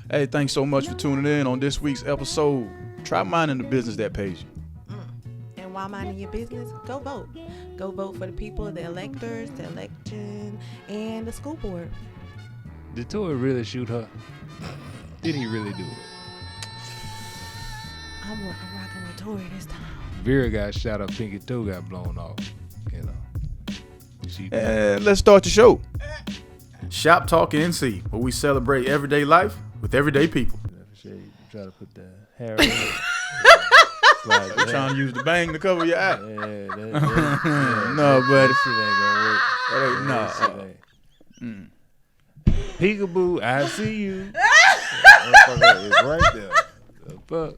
Hey, thanks so much for tuning in on this week's episode. Try minding the business that pays you. And while minding your business, go vote. Go vote for the people, the electors, the election, and the school board. Did Tory really shoot her? Did he really do it? I'm rocking with Tory this time. Vera got shot up, Pinky toe got blown off. You know. And let's start the show. ShopTalk NC, where we celebrate everyday life with everyday people. Try to put the hair on it. You're trying to use the bang to cover your eye. No, buddy. That shit ain't gonna work. Peekaboo, I see you. That is right there. The fuck?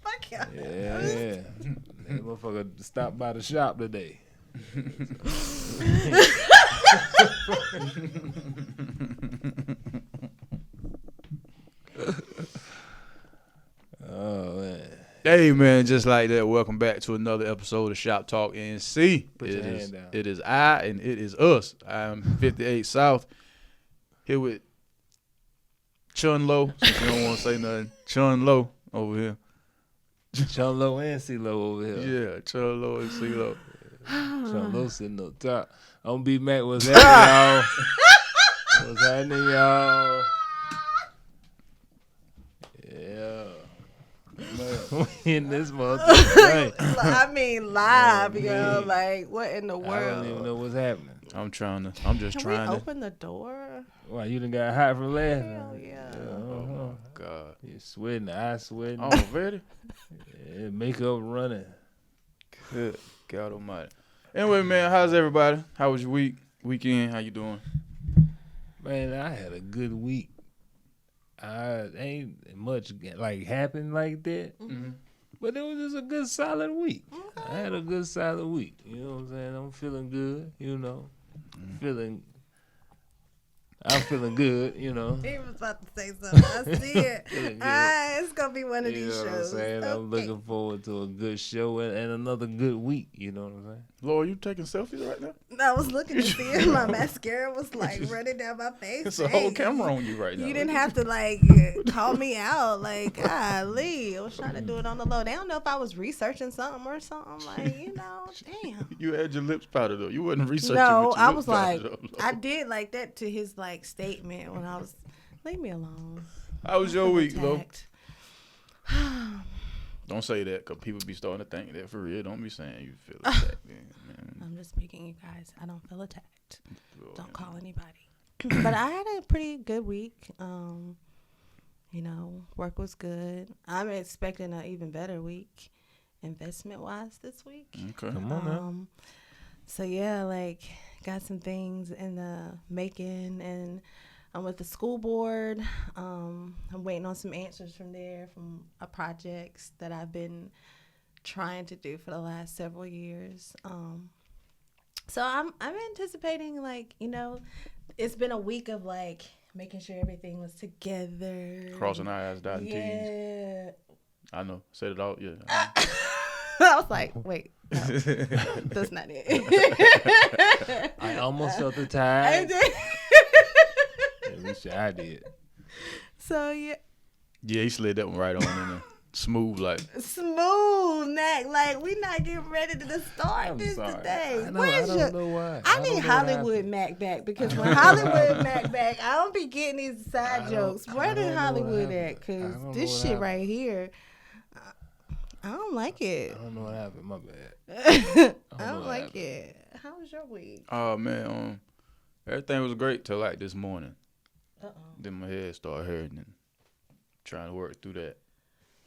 Fuck yeah. Yeah. That motherfucker stopped by the shop today. Oh man. Hey man, just like that, welcome back to another episode of ShopTalk NC. Put your hand down. It is I and it is us. I'm 58 South, here with Chun Lo, since you don't want to say nothing. Chun Lo over here. Chun Lo and C-Lo over here. Yeah, Chun Lo and C-Lo. Chun Lo sitting up top. I'm B Mac, what's happening, y'all? What's happening, y'all? Yeah. Man, we in this motherfucker. I mean, live, yo. Like, what in the world? I don't even know what's happening. I'm just Can trying we to. open the door? Why, you done got hot from last Hell time? yeah. Oh God. You sweating, I sweating. Oh, ready? Yeah, makeup running. Good God Almighty. Anyway, man, how's everybody? How was your weekend? How you doing? Man, I had a good week. I ain't much like happened like that, but it was just a good solid week. I had a good solid week. You know what I'm saying? I'm feeling good. You know, I'm feeling good. You know. He was about to say something. I see it. Feeling good. It's gonna be one of You these know what I'm shows. saying? Okay. I'm looking forward to a good show and another good week. You know what I'm saying? Laura, you taking selfies right now? I was looking to see if my mascara was like running down my face. It's a whole camera on you right now. You didn't have to like call me out. Like, golly, I was trying to do it on the low. They don't know if I was researching something or something. Like, damn. You had your lips powdered up. You wasn't researching. No, with your I lips was like, powdered up. I did like that to his like statement when I was, leave me alone. How was your week, though? Attacked. Don't say that, because people be starting to think that for real. Don't be saying you feel attacked, man. I'm just speaking, you guys. I don't feel attacked. Don't call anybody. But I had a pretty good week. Work was good. I'm expecting an even better week, investment-wise, this week. Okay. Come on now. So yeah, like got some things in the making, and I'm with the school board. I'm waiting on some answers from projects that I've been trying to do for the last several years. So I'm anticipating, like, it's been a week of like making sure everything was together. Crossing I's, dotting T's. Yeah. I know. Said it all. Yeah. I was like, wait, no, that's not it. I almost felt the tide. I did. At least I did. So yeah. Yeah, he slid that one right on in there. Smooth like. Smooth neck, like we not getting ready to start I'm this sorry. today. I don't know why. I need Hollywood Mac back, because when Hollywood Mac back, I don't be getting these side jokes. Where did Hollywood at? Because this shit right here, I don't like it. I don't know what happened. My bad. I don't like it. How was your week? Oh man, everything was great till like this morning. Uh-oh. Then my head started hurting and trying to work through that.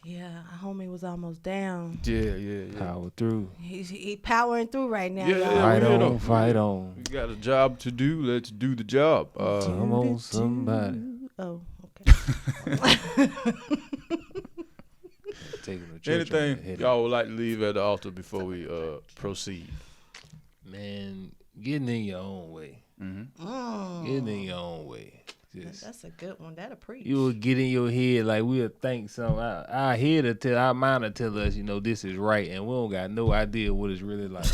Yeah, our homie was almost down. Yeah. Power through. He powering through right now, Yeah, y'all. Fight we on, know. fight on. We got a job to do. Let's do the job. Come on, somebody. Oh, okay. Taking the church on the Anything head. y'all would like to leave at the altar before we proceed? Man, getting in your own way. Mm-hmm. Getting in your own way. Just, That's a good one. That'll preach. you will get in your head like we'll think something. Our head will tell, our mind will tell us, this is right, and we don't got no idea what it's really like.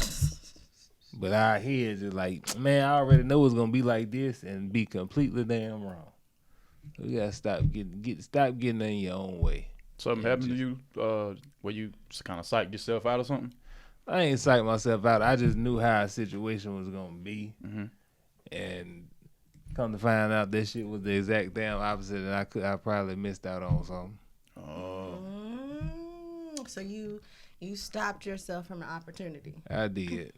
But our heads is like, man, I already know it's gonna be like this, and be completely damn wrong. We gotta stop getting in your own way. Something happened to you where you kind of psyched yourself out or something? I ain't psyched myself out. I just knew how a situation was gonna be, and come to find out that shit was the exact damn opposite, and I probably missed out on something. So you stopped yourself from an opportunity. I did.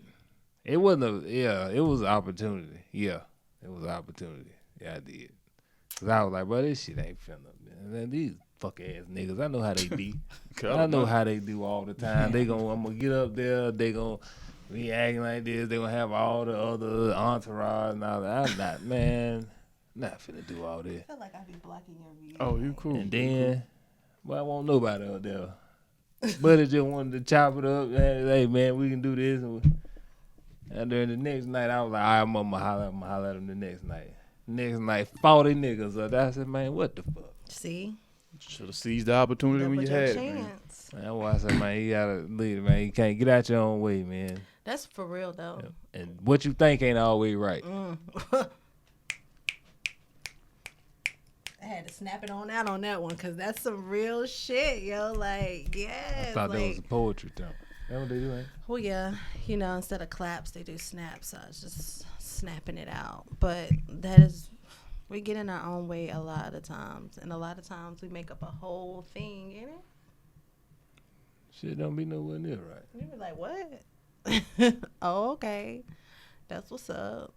It wasn't it was an opportunity. Yeah, it was an opportunity. Yeah, I did. Cause I was like, bro, this shit ain't finna. Man. These fuck ass niggas, I know how they be. I know how they do all the time. I'm gonna get up there. They gonna be acting like this. They gonna have all the other entourage and all that. I'm not, man. Not finna do all this. I feel like I be blocking your view. Oh, you cool. And then, well, I won't nobody up there. Buddy just wanted to chop it up. Hey, man, we can do this. And then the next night, I was like, all right, I'm gonna holler at him the next night. Next night, 40 niggas up there. I said, man, what the fuck? See? Should have seized the opportunity when you had it, man. That's why I said, man, you gotta lead it, man. You can't get out your own way, man. That's for real, though. And what you think ain't always right. I had to snap it on out on that one because that's some real shit, yo. Like, yes. I thought that was a poetry thing. That's what they do, ain't it? Well, yeah. You know, instead of claps, they do snaps. So I was just snapping it out. But that is, we get in our own way a lot of times. And a lot of times we make up a whole thing, you know? Shit don't be nowhere near right. You be like, what? Oh, okay. That's what's up.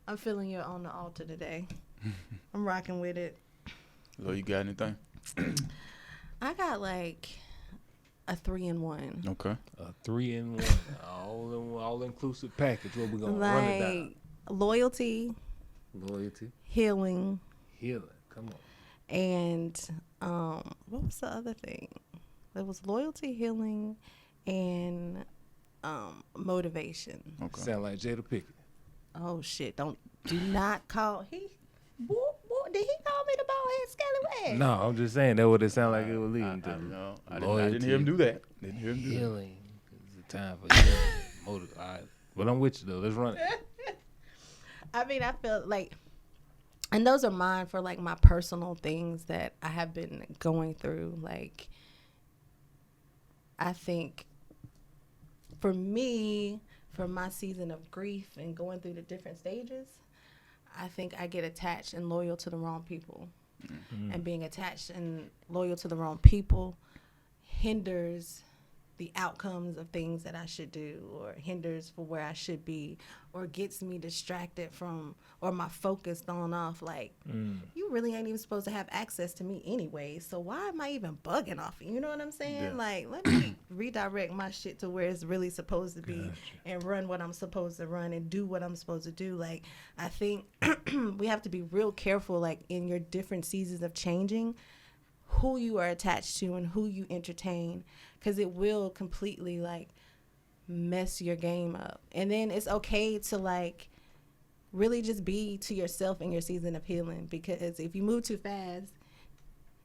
I'm feeling you on the altar today. I'm rocking with it. So you got anything? I got like a 3-in-1. Okay. A 3-in-1, all inclusive package. What we gonna run it down? Loyalty, healing. Come on. And what was the other thing? There was loyalty, healing, and motivation. Okay. Sound like Jada Pickett. Oh shit! Do not call he. Did he call me the bald head scallywag? No, I'm just saying that what it sounded like it was leading to. No, I didn't hear him do that. Healing. It's a time for healing. All right. But I'm with you though. Let's run it. I mean, I feel like, and those are mine for like my personal things that I have been going through. Like, I think for me, for my season of grief and going through the different stages, I think I get attached and loyal to the wrong people. Mm-hmm. And being attached and loyal to the wrong people hinders the outcomes of things that I should do, or hinders for where I should be, or gets me distracted from, or my focus thrown off. Like, you really ain't even supposed to have access to me anyway, so why am I even bugging off you? You know what I'm saying? Yeah. Like, let me redirect my shit to where it's really supposed to be. Gotcha. And run what I'm supposed to run and do what I'm supposed to do. Like, I think we have to be real careful, like, in your different seasons of changing, who you are attached to and who you entertain, because it will completely like mess your game up. And then it's okay to like really just be to yourself in your season of healing, because if you move too fast,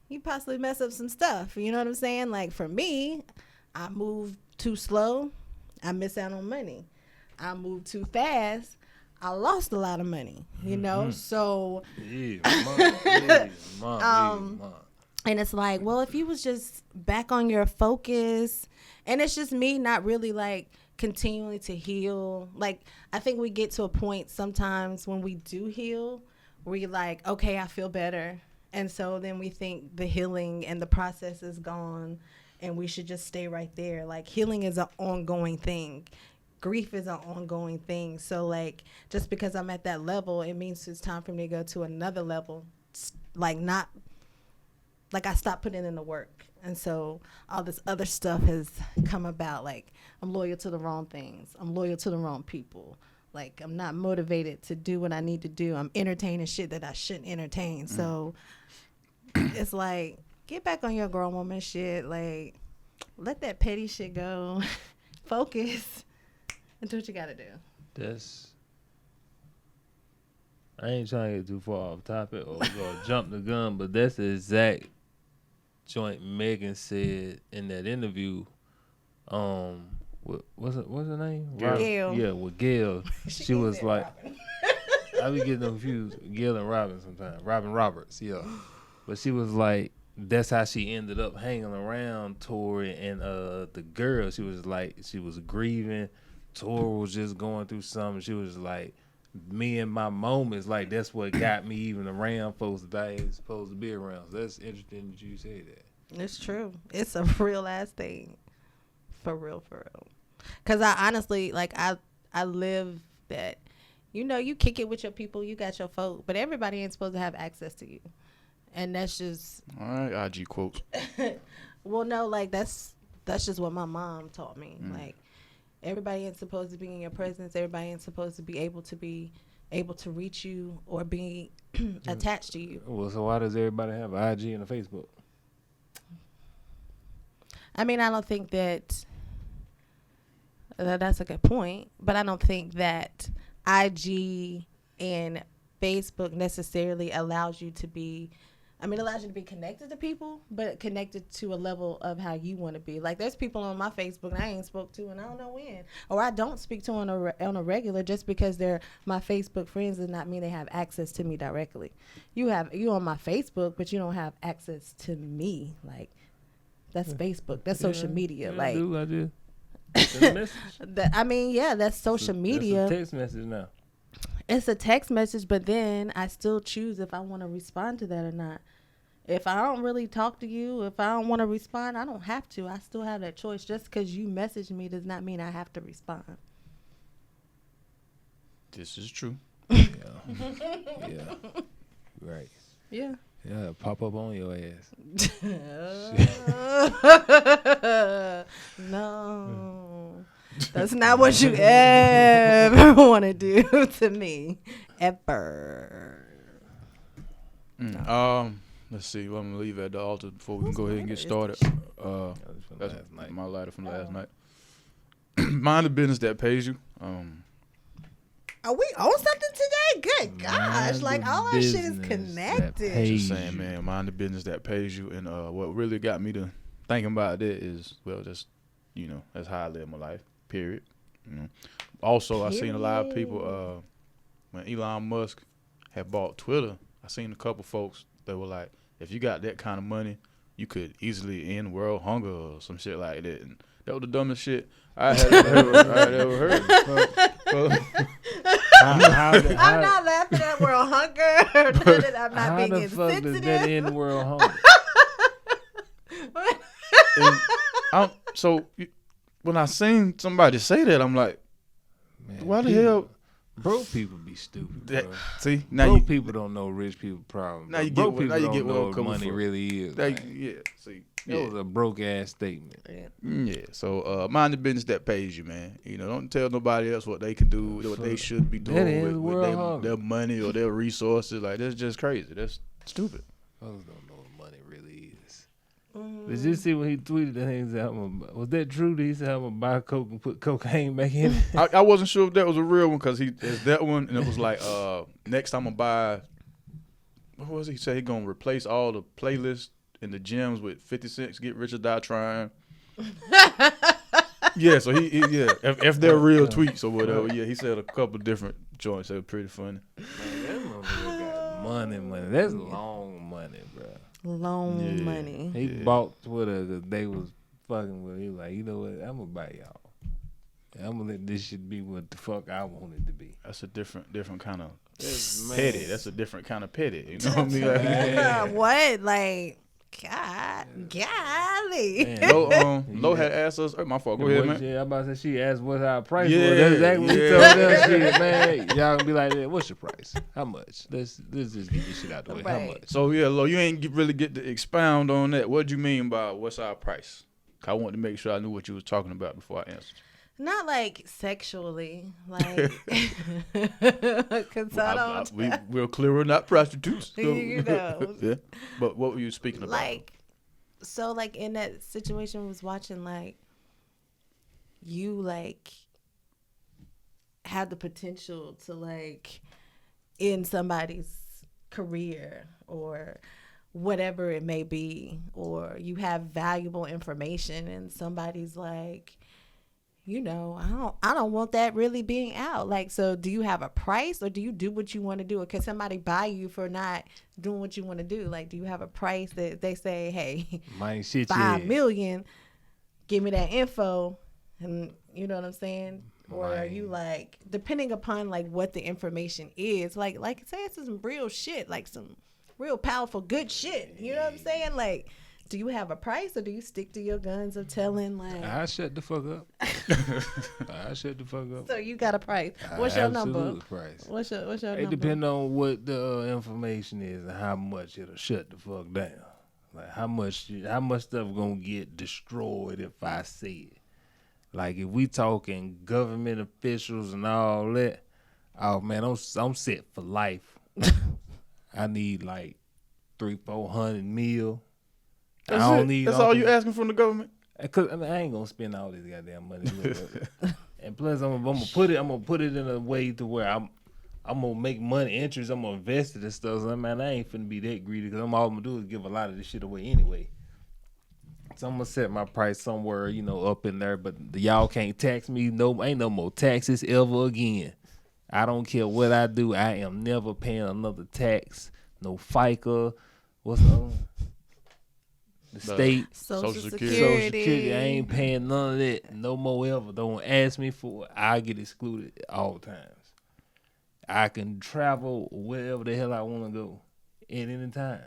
you possibly mess up some stuff. You know what I'm saying? Like for me, I move too slow, I miss out on money. I move too fast, I lost a lot of money. You know, so and it's like, well, if you was just back on your focus, and it's just me not really like continuing to heal. Like, I think we get to a point sometimes when we do heal, we're like, okay, I feel better. And so then we think the healing and the process is gone and we should just stay right there. Like, healing is an ongoing thing. Grief is an ongoing thing. So like, just because I'm at that level, it means it's time for me to go to another level. Like, not like I stopped putting in the work. And so all this other stuff has come about. Like, I'm loyal to the wrong things. I'm loyal to the wrong people. Like, I'm not motivated to do what I need to do. I'm entertaining shit that I shouldn't entertain. So it's like, get back on your grown woman shit. Like, let that petty shit go. Focus and do what you got to do. I ain't trying to get too far off topic or jump the gun, but that's the exact joint Megan said in that interview. What's her name? Gail. Yeah, with Gail. She was like, I be getting confused. Gail and Robin sometimes. Robin Roberts, yeah. But she was like, that's how she ended up hanging around Tory and the girl. She was like, she was grieving. Tory was just going through something. She was like, me and my moments, like that's what got me even around folks that I ain't supposed to be around. So that's interesting that you say that. It's true. It's a real ass thing. For real. Because I honestly, like, I live that, you know, you kick it with your people, you got your folk, but everybody ain't supposed to have access to you. And that's just... All right, IG quotes. Well, no, like, that's just what my mom taught me. Like, everybody ain't supposed to be in your presence. Everybody ain't supposed to be able to reach you or be attached to you. Well, so why does everybody have an IG and a Facebook? I mean, I don't think that's a good point, but I don't think that IG and Facebook necessarily allows you to be connected to people, but connected to a level of how you want to be. Like, there's people on my Facebook I ain't spoke to and I don't know when, or I don't speak to on a regular. Just because they're my Facebook friends does not mean they have access to me directly. You on my Facebook, but you don't have access to me. Like, that's Facebook. That's social media. Yeah, like, I do. That's a message. That's social media. That's a text message now. It's a text message, but then I still choose if I want to respond to that or not. If I don't really talk to you, if I don't want to respond, I don't have to. I still have that choice. Just because you message me does not mean I have to respond. This is true. Yeah. Right. Yeah. Yeah, pop up on your ass. No. That's not what you ever want to do to me. Ever. Let's see. Well, I'm gonna leave at the altar before we can go ahead and get started. That's my lighter from last night. Mind the business that pays you. Are we on something today? Good gosh. Like, all our shit is connected. Just saying, man, mind the business that pays you. And what really got me to thinking about that is, well, just, you know, that's how I live my life, period. You know. Also, I seen a lot of people, when Elon Musk had bought Twitter, I seen a couple folks that were like, if you got that kind of money, you could easily end world hunger or some shit like that. And that was the dumbest shit I had ever heard. I'm not laughing at world hunger. I'm not being insensitive. How the fuck does that end world hunger? So when I seen somebody say that, I'm like, man, why the hell? Broke people be stupid, bro. See, now broke people don't know rich people problems. Now you broke get people don't know what what money really is. See, that was a broke ass statement. Yeah. So mind the business that pays you, man. You know, don't tell nobody else what they can do, what they should be doing with their money or their resources. Like, that's just crazy. That's stupid. Folks don't know what money really is. Did you see when he tweeted that thing? Was that true? That he said I'm gonna buy Coke and put cocaine back in it? I wasn't sure if that was a real one because there's that one, and it was like next time I buy. What was he say? He gonna replace all the playlists in the gyms with 50 Cent's "Get Rich or Die Trying." Yeah, so he if they're real tweets or whatever, yeah, he said a couple different joints that were pretty funny. Man, that motherfucker got money. That's long money, bro. Long money. He bought Twitter because they was fucking with him. He was like, you know what? I'm gonna buy y'all. I'm gonna let this shit be what the fuck I want it to be. That's a different kind of petty. That's a different kind of petty. You know what I mean? Like, what? Like, golly. Lo had asked us. My fault. Go ahead, man. Yeah, I'm about to say she asked what's our price. Yeah, that's exactly what we told them. Shit, man, y'all gonna be like, what's your price? How much? Let's just get this shit out the way. Right. How much? So yeah, Lo, you ain't really get to expound on that. What do you mean by what's our price? I wanted to make sure I knew what you was talking about before I answered. Not like sexually, like, because I don't. We're clearer, not prostitutes. So. You know. Yeah. But what were you speaking about? Like, so like in that situation, was watching like you like had the potential to like end somebody's career or whatever it may be, or you have valuable information and somebody's like, I don't want that really being out. Like, so do you have a price, or do you do what you want to do? Or can somebody buy you for not doing what you want to do? Like, do you have a price that they say, hey, $5 million, give me that info, and you know what I'm saying? Or are you like, depending upon like what the information is, like say it's some real shit, like some real powerful good shit. You know what I'm saying? Like, do you have a price, or do you stick to your guns of telling like? I shut the fuck up. I shut the fuck up. So you got a price. What's your number? Price. What's your number? It depends on what the information is and how much it'll shut the fuck down. Like how much stuff gonna get destroyed if I say it. Like if we talking government officials and all that, oh man, I'm set for life. I need like 300-400 mil. That's I don't need. That's all you asking from the government? Cause I ain't gonna spend all this goddamn money. And plus, I'm gonna put it in a way to where I'm gonna make money interest. I'm gonna invest it and stuff. So man, I ain't finna be that greedy. Cause all I'm gonna do is give a lot of this shit away anyway. So I'm gonna set my price somewhere, up in there. But y'all can't tax me. No, ain't no more taxes ever again. I don't care what I do. I am never paying another tax. No FICA. What's the other one? The state. Social Social Security. I ain't paying none of that. No more ever. Don't ask me for it. I get excluded at all times. I can travel wherever the hell I want to go at any time.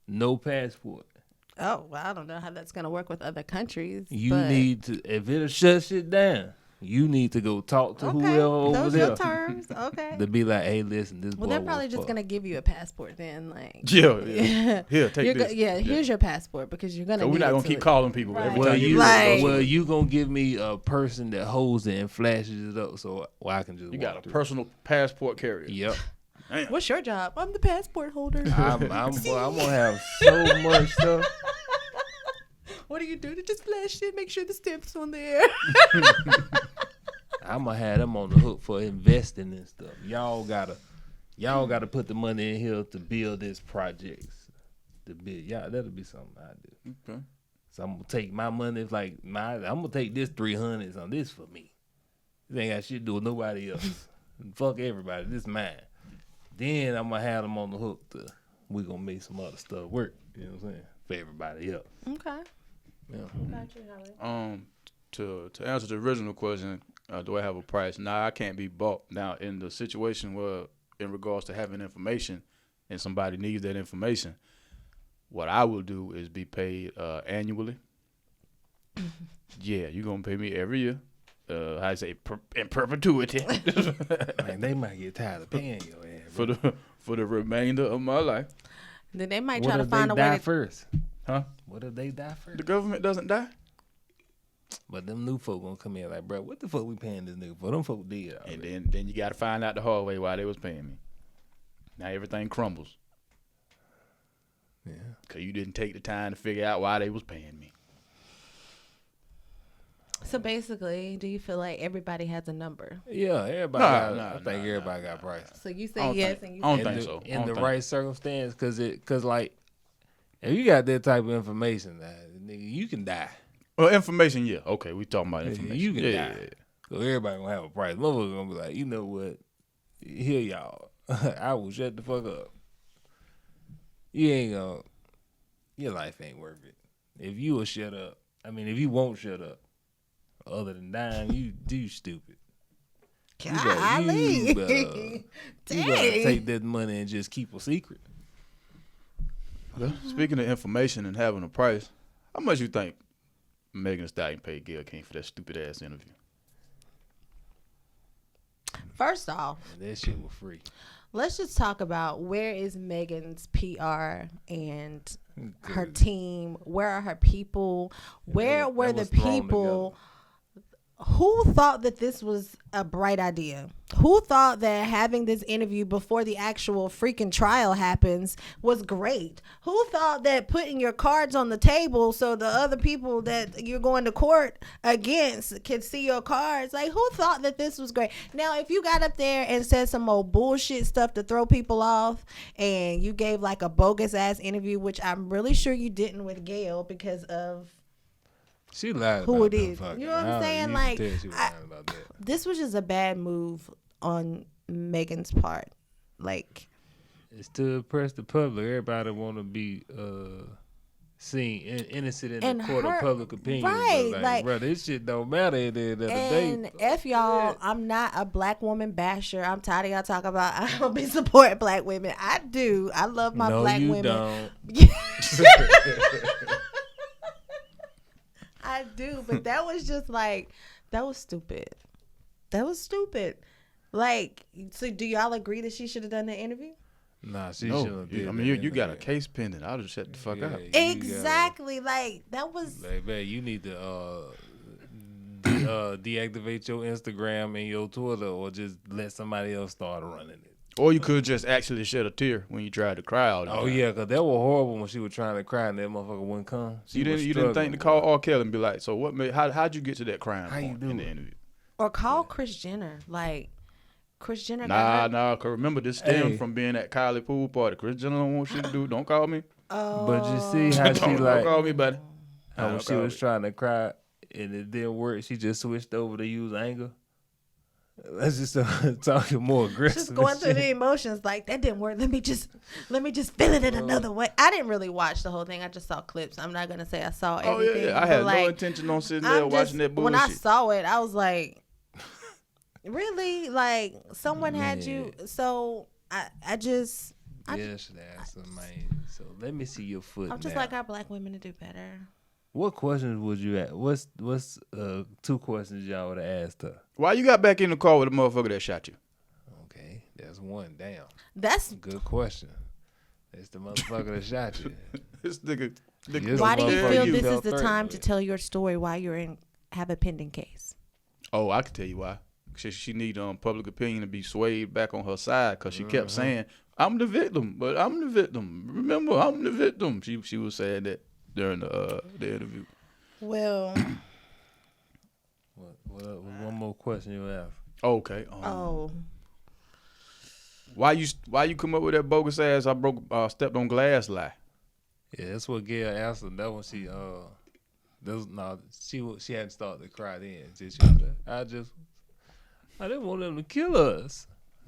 No passport. Oh, well, I don't know how that's going to work with other countries. You need to, if it'll shut shit down, you need to go talk to whoever over those there. Those your terms, okay. To be like, hey, listen, this Well, boy they're probably just going to give you a passport then. Like, yeah. Here, take this. Here's your passport because you're going to So we're not going to keep calling people right. every time you going to give me a person that holds it and flashes it up so I can just You got a through. Personal passport carrier. Yep. Damn. What's your job? I'm the passport holder. I'm going to have so much stuff. What do you do to just flash it? Make sure the stamp's on there. I'm gonna have them on the hook for investing and stuff. Y'all gotta put the money in here to build this project. That'll be something I do. Okay. So I'm gonna take my money. I'm gonna take this 300 on this for me. This ain't got shit to do with nobody else. Fuck everybody. This mine. Then I'm gonna have them on the hook we gonna make some other stuff work. You know what I'm saying? For everybody else. Okay. Yeah. Gotcha, To answer the original question, do I have a price? Nah, I can't be bought. Now, in the situation where, in regards to having information, and somebody needs that information, what I will do is be paid annually. Yeah, you're gonna pay me every year. I say in perpetuity. Man, they might get tired of paying your ass for the remainder of my life. Then they might try to find a way to first. Huh? What if they die first? The government doesn't die. But them new folk gonna come in like, bro, what the fuck we paying this nigga for? Them folk dead already. And then you got to find out the hard way why they was paying me. Now everything crumbles. Yeah. Because you didn't take the time to figure out why they was paying me. So basically, do you feel like everybody has a number? Yeah, everybody. I think everybody got price. So you say yes, and you I don't say think so. In the right circumstance, because like, if you got that type of information, nigga, you can die. Well, information, yeah. Okay, we talking about information. You can die. Yeah. So everybody gonna have a price. Motherfuckers gonna be like, you know what? Here y'all. I will shut the fuck up. You ain't gonna. Your life ain't worth it. If you will shut up, if you won't shut up, other than dying, you do stupid. You better take that money and just keep a secret. Well, speaking of information and having a price, how much you think Megan Thee Stallion paid Gayle King for that stupid ass interview? First off, that shit was free. Let's just talk about where is Megan's PR and her team? Where are her people? Where were the people? Who thought that this was a bright idea? Who thought that having this interview before the actual freaking trial happens was great? Who thought that putting your cards on the table so the other people that you're going to court against can see your cards? Like, who thought that this was great? Now, if you got up there and said some old bullshit stuff to throw people off and you gave like a bogus ass interview, which I'm really sure you didn't with Gayle because of She lied who about it them is. fucking. You know what I'm saying? You Like, can tell she was lying about that. this was just a bad move on Megan's part. Like, It's to impress the public. Everybody want to be seen innocent in And the court her- of public opinion. right, But like- bro, this shit don't matter at the end of the day. and F y'all, I'm not a black woman basher. I'm tired of y'all talking about I don't be supporting black women. I do. I love my no, black you women. don't. I do, but that was just like, that was stupid. That was stupid. Like, so do y'all agree that she should have done the interview? Nah, she No, shouldn't. I mean you got a case pending. I'll just shut the fuck up. Exactly. Like, that was. Like, man, you need to deactivate your Instagram and your Twitter, or just let somebody else start running it. Or you could just actually shed a tear when you tried to cry all the Oh time. yeah, cause that was horrible when she was trying to cry and that motherfucker wouldn't come. You didn't think to call R. Kelly and be like, so what made how'd you get to that crime How you point do in the it? interview? Or call Kris Jenner. Like, Kris Jenner Nah, got her. cause remember this stemmed Hey. from being at Kylie pool party. Kris Jenner don't want shit to do. Don't call me. But you see how she don't like call me, buddy. how when Don't she call was me. trying to cry and it didn't work, she just switched over to use anger. Let's just talking more aggressive. Just going and through the shit. emotions. Like, that didn't work. Let me just feel it in another way. I didn't really watch the whole thing. I just saw clips. I'm not gonna say I saw Oh everything. yeah. I but, had like, no intention on sitting there I'm watching that just, bullshit. when I saw it, I was like, really? Like, someone had Man. you. So I just Yeah, should ask her, man. So let me see your foot. I'm just now. like our black women to do better. What questions would you ask? What's 2 questions y'all would have asked her? Why you got back in the car with a motherfucker that shot you? Okay, that's one. Damn, That's good question. It's the motherfucker that shot you. This nigga. Yes, why do you motherfucker feel you this is felt the threatened time to with. tell your story while you're in have a pending case? Oh, I can tell you why. She need public opinion to be swayed back on her side because she kept saying, "I'm the victim, but I'm the victim. Remember, I'm the victim." She was saying that during the interview. Well, What, one more question you have? Okay. oh, Why you come up with that bogus ass? I stepped on glass lie. Yeah, that's what Gail asked her. That when she she hadn't started to cry then. She was like, I didn't want them to kill us.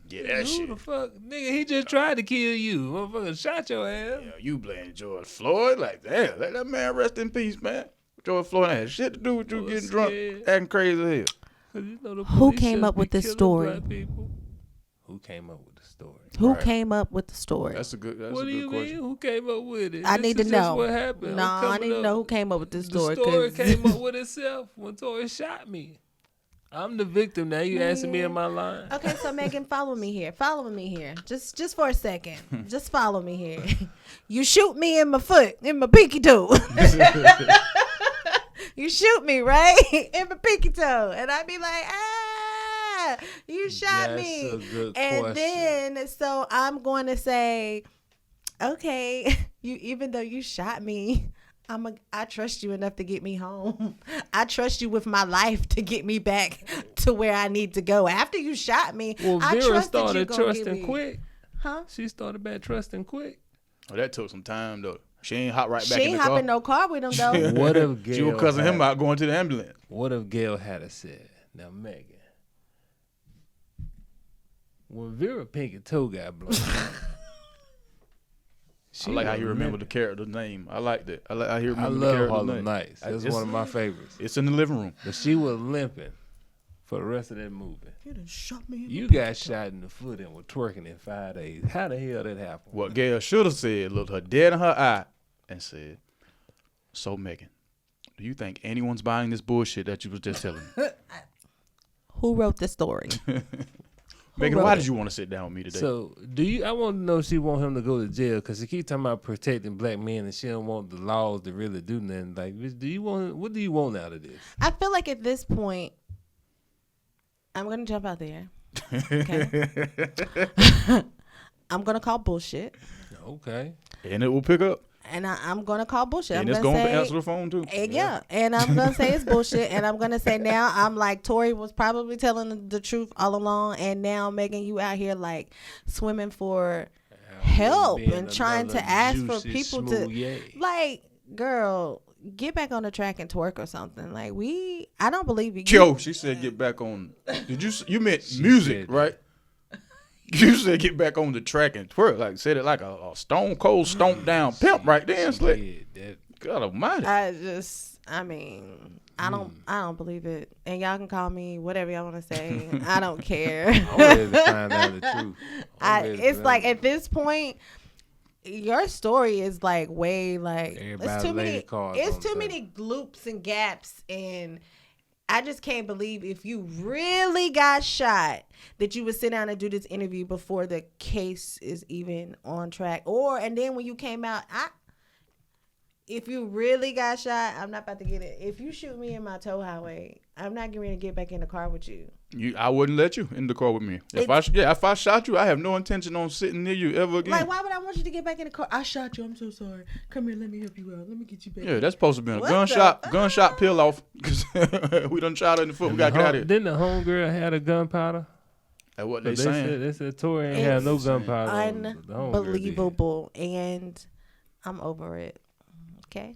Yeah, Who that shit. the fuck, nigga? He just tried to kill you. Motherfucker shot your ass. Yeah, you blame George Floyd? Like, damn, let that man rest in peace, man. George Floyd had shit to do with you Was getting drunk, scared. acting crazy as hell. 'Cause you know the Who police came shouldn't up with be this killing story? black people. Who came up with the story? who Right. came up with the story? That's a good What do good you question. mean? Who came up with it? I This need to is just know. what happened. No, I'm I need to coming know up- who came up with this The story. story 'cause- came up with itself when Tory shot me. I'm the victim. Now you asking me in my line. Okay, so Megan, follow me here. Follow me here. Just for a second. Just follow me here. You shoot me in my foot, in my pinky toe. You shoot me, right? In my pinky toe. And I'd be like, you shot That's me. a good And question. then, so I'm going to say, okay, even though you shot me, I trust you enough to get me home. I trust you with my life to get me back to where I need to go. After you shot me, Well, I Vera trust that you started gonna get trusting me. quick. Huh? She started back trusting quick. Oh, that took some time though. She ain't hop right back She in ain't the hop car. in no car with him though. What if Gail She was cussing him had- out going to the ambulance. What if Gail had a said, now Megan, when Vera Pinky toe got blown, I like how you remember the character's name. I like that. I like how you I remember the love character's Harlem name. Nights. That's It's- one of my favorites. It's in the living room. But she was limping for the rest of that movie. You done shot me. You got shot in the foot and were twerking in 5 days. How the hell that happened? What Gail should have said, looked her dead in her eye, and said, "So Megan, do you think anyone's buying this bullshit that you was just telling me?" Who wrote the story? Megan, wrote why it? did you want to sit down with me today? So, I want to know if she want him to go to jail because she keep talking about protecting black men and she don't want the laws to really do nothing. Like, what do you want out of this? I feel like at this point, I'm gonna jump out there. Okay. I'm gonna call bullshit, Okay. And it will pick up. and I'm gonna call bullshit. And I'm it's gonna going to say, answer the phone too. yeah, and I'm gonna say it's bullshit, and I'm gonna say now I'm like Tory was probably telling the truth all along, and now Megan, you out here like swimming for help Being and trying to another ask for juicy people to smoothie. like, girl, get back on the track and twerk or something. Like I don't believe you. Yo, she said get back on. You meant music, right? You said get back on the track and twerk. Like said it like a stone cold stomp down pimp right there. It's like, God almighty. I don't believe it. And y'all can call me whatever y'all want to say. I don't care. I'm ready to find out the truth. It's like at this point, your story is like way like it's too many gloops and gaps, and I just can't believe if you really got shot that you would sit down and do this interview before the case is even on track. And then when you came out, if you really got shot, I'm not about to get it. If you shoot me in my tow highway, I'm not getting ready to get back in the car with you. I wouldn't let you in the car with me. If I shot you, I have no intention on sitting near you ever again. Like, why would I want you to get back in the car? I shot you. I'm so sorry. Come here. Let me help you out. Let me get you back. Yeah, that's supposed to be a gunshot peel off. Because we done shot her in the foot. We got to get out of here. Didn't the homegirl had a gunpowder? That's what they saying. They said Tory ain't had no gunpowder. Unbelievable. And I'm over it. Okay?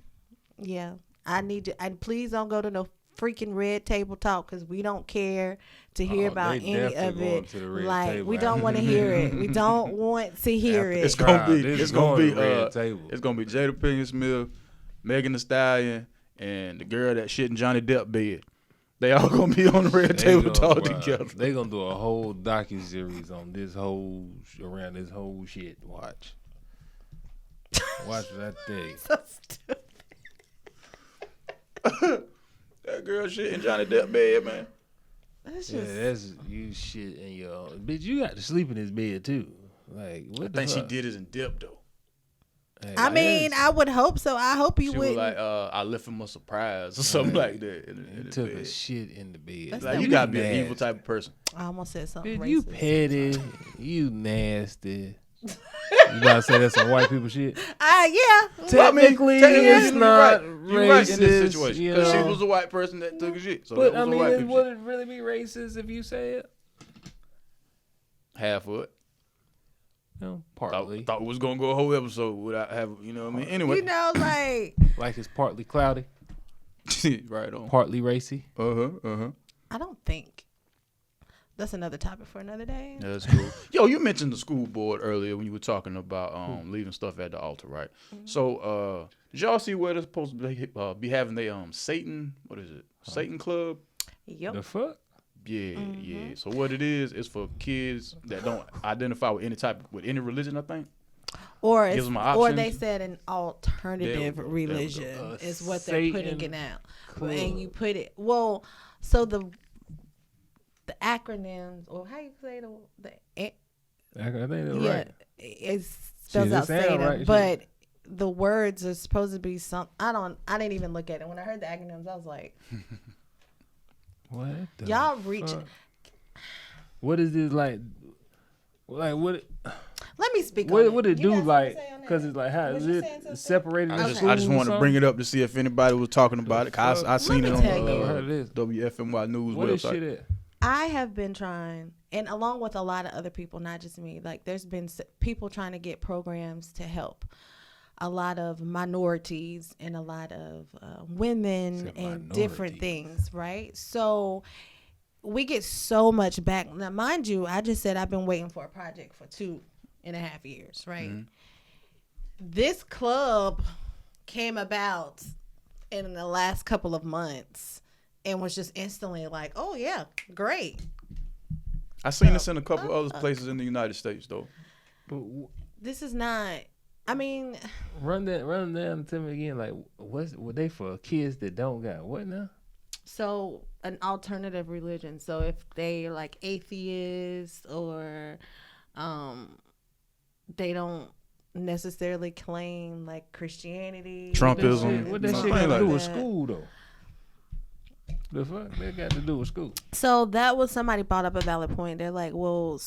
Yeah. I need to. And please don't go to no freaking red table talk, because we don't care to hear about any of it. Like, we don't want to hear it. We don't want to hear it. It's gonna be Jada Pinkett Smith, Megan Thee Stallion, and the girl that shit in Johnny Depp bed. They all gonna be on the red table talk together. They gonna do a whole docuseries on around this whole shit. Watch that thing. So stupid. That girl shit in Johnny Depp bed, man. That's you shit in your bitch. You got to sleep in his bed too. Like, what I think she did it in Depp though. Hey, I would hope so. I hope you would. She was like, I left him a surprise or something like that. In took a shit in the bed. Like, you gotta be an evil type of person. I almost said something. Bitch, racist. you petty. You nasty. You gotta say that's some white people shit. Yeah. Technically, it's not racist. You're right in this situation because she was a white person that took a shit. So but that was I mean, would it really be racist if you say it? Half of it. No, partly. Thought we was gonna go a whole episode without having, you know what I mean? Anyway, like it's partly cloudy, right on. Partly racy. I don't think. That's another topic for another day. Yeah, that's cool. Yo, you mentioned the school board earlier when you were talking about leaving stuff at the altar, right? Mm-hmm. So, did y'all see where they're supposed to be having their Satan? What is it? Satan club? Yep. The fuck? Yeah, yeah. So what it is for kids that don't identify with any religion, I think. Or they said an alternative religion is what they're putting it out. Club. And you put it so the acronyms, or how you say I think they're right. It spells out Satan, right, but the words are supposed to be some. I didn't even look at it. When I heard the acronyms, I was like, what? Y'all reaching? What is this like? Like what? Let me speak. What it do like? Because it's like how is it separated? I just want to bring it up to see if anybody was talking about it. Cause I seen it on the WFMY news what website. Is shit at? I have been trying, and along with a lot of other people, not just me, like there's been people trying to get programs to help a lot of minorities and a lot of women and different things, right? So we get so much back. Now, mind you, I just said I've been waiting for a project for 2.5 years, right? Mm-hmm. This club came about in the last couple of months. And was just instantly like, oh, yeah, great. I seen this in a couple other places in the United States, though. This is not, I mean. Run down to me again. Like, were they for kids that don't got what now? So, an alternative religion. So, if they like atheists or they don't necessarily claim like Christianity. Trumpism. What that shit got to do with school, though? The fuck they got to do with school? So that was somebody brought up a valid point. They're like, well,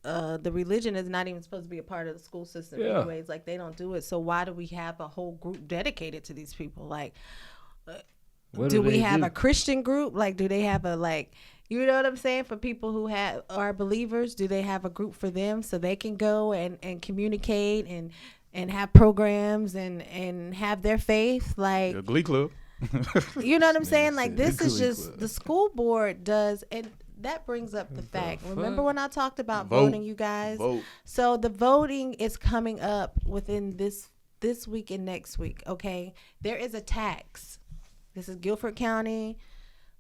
the religion is not even supposed to be a part of the school system anyways. Like they don't do it. So why do we have a whole group dedicated to these people? Like, do we have a Christian group? Like, do they have a you know what I'm saying? For people who are believers, do they have a group for them so they can go and communicate and and have programs and have their faith. Like, A Glee Club. you know what I'm saying? Man Like, said this the is Glee just Club. the school board does, and that brings up the fact. fuck? Remember when I talked about Vote. voting, you guys? Vote. So the voting is coming up within this week and next week. Okay, there is a tax. This is Guilford County,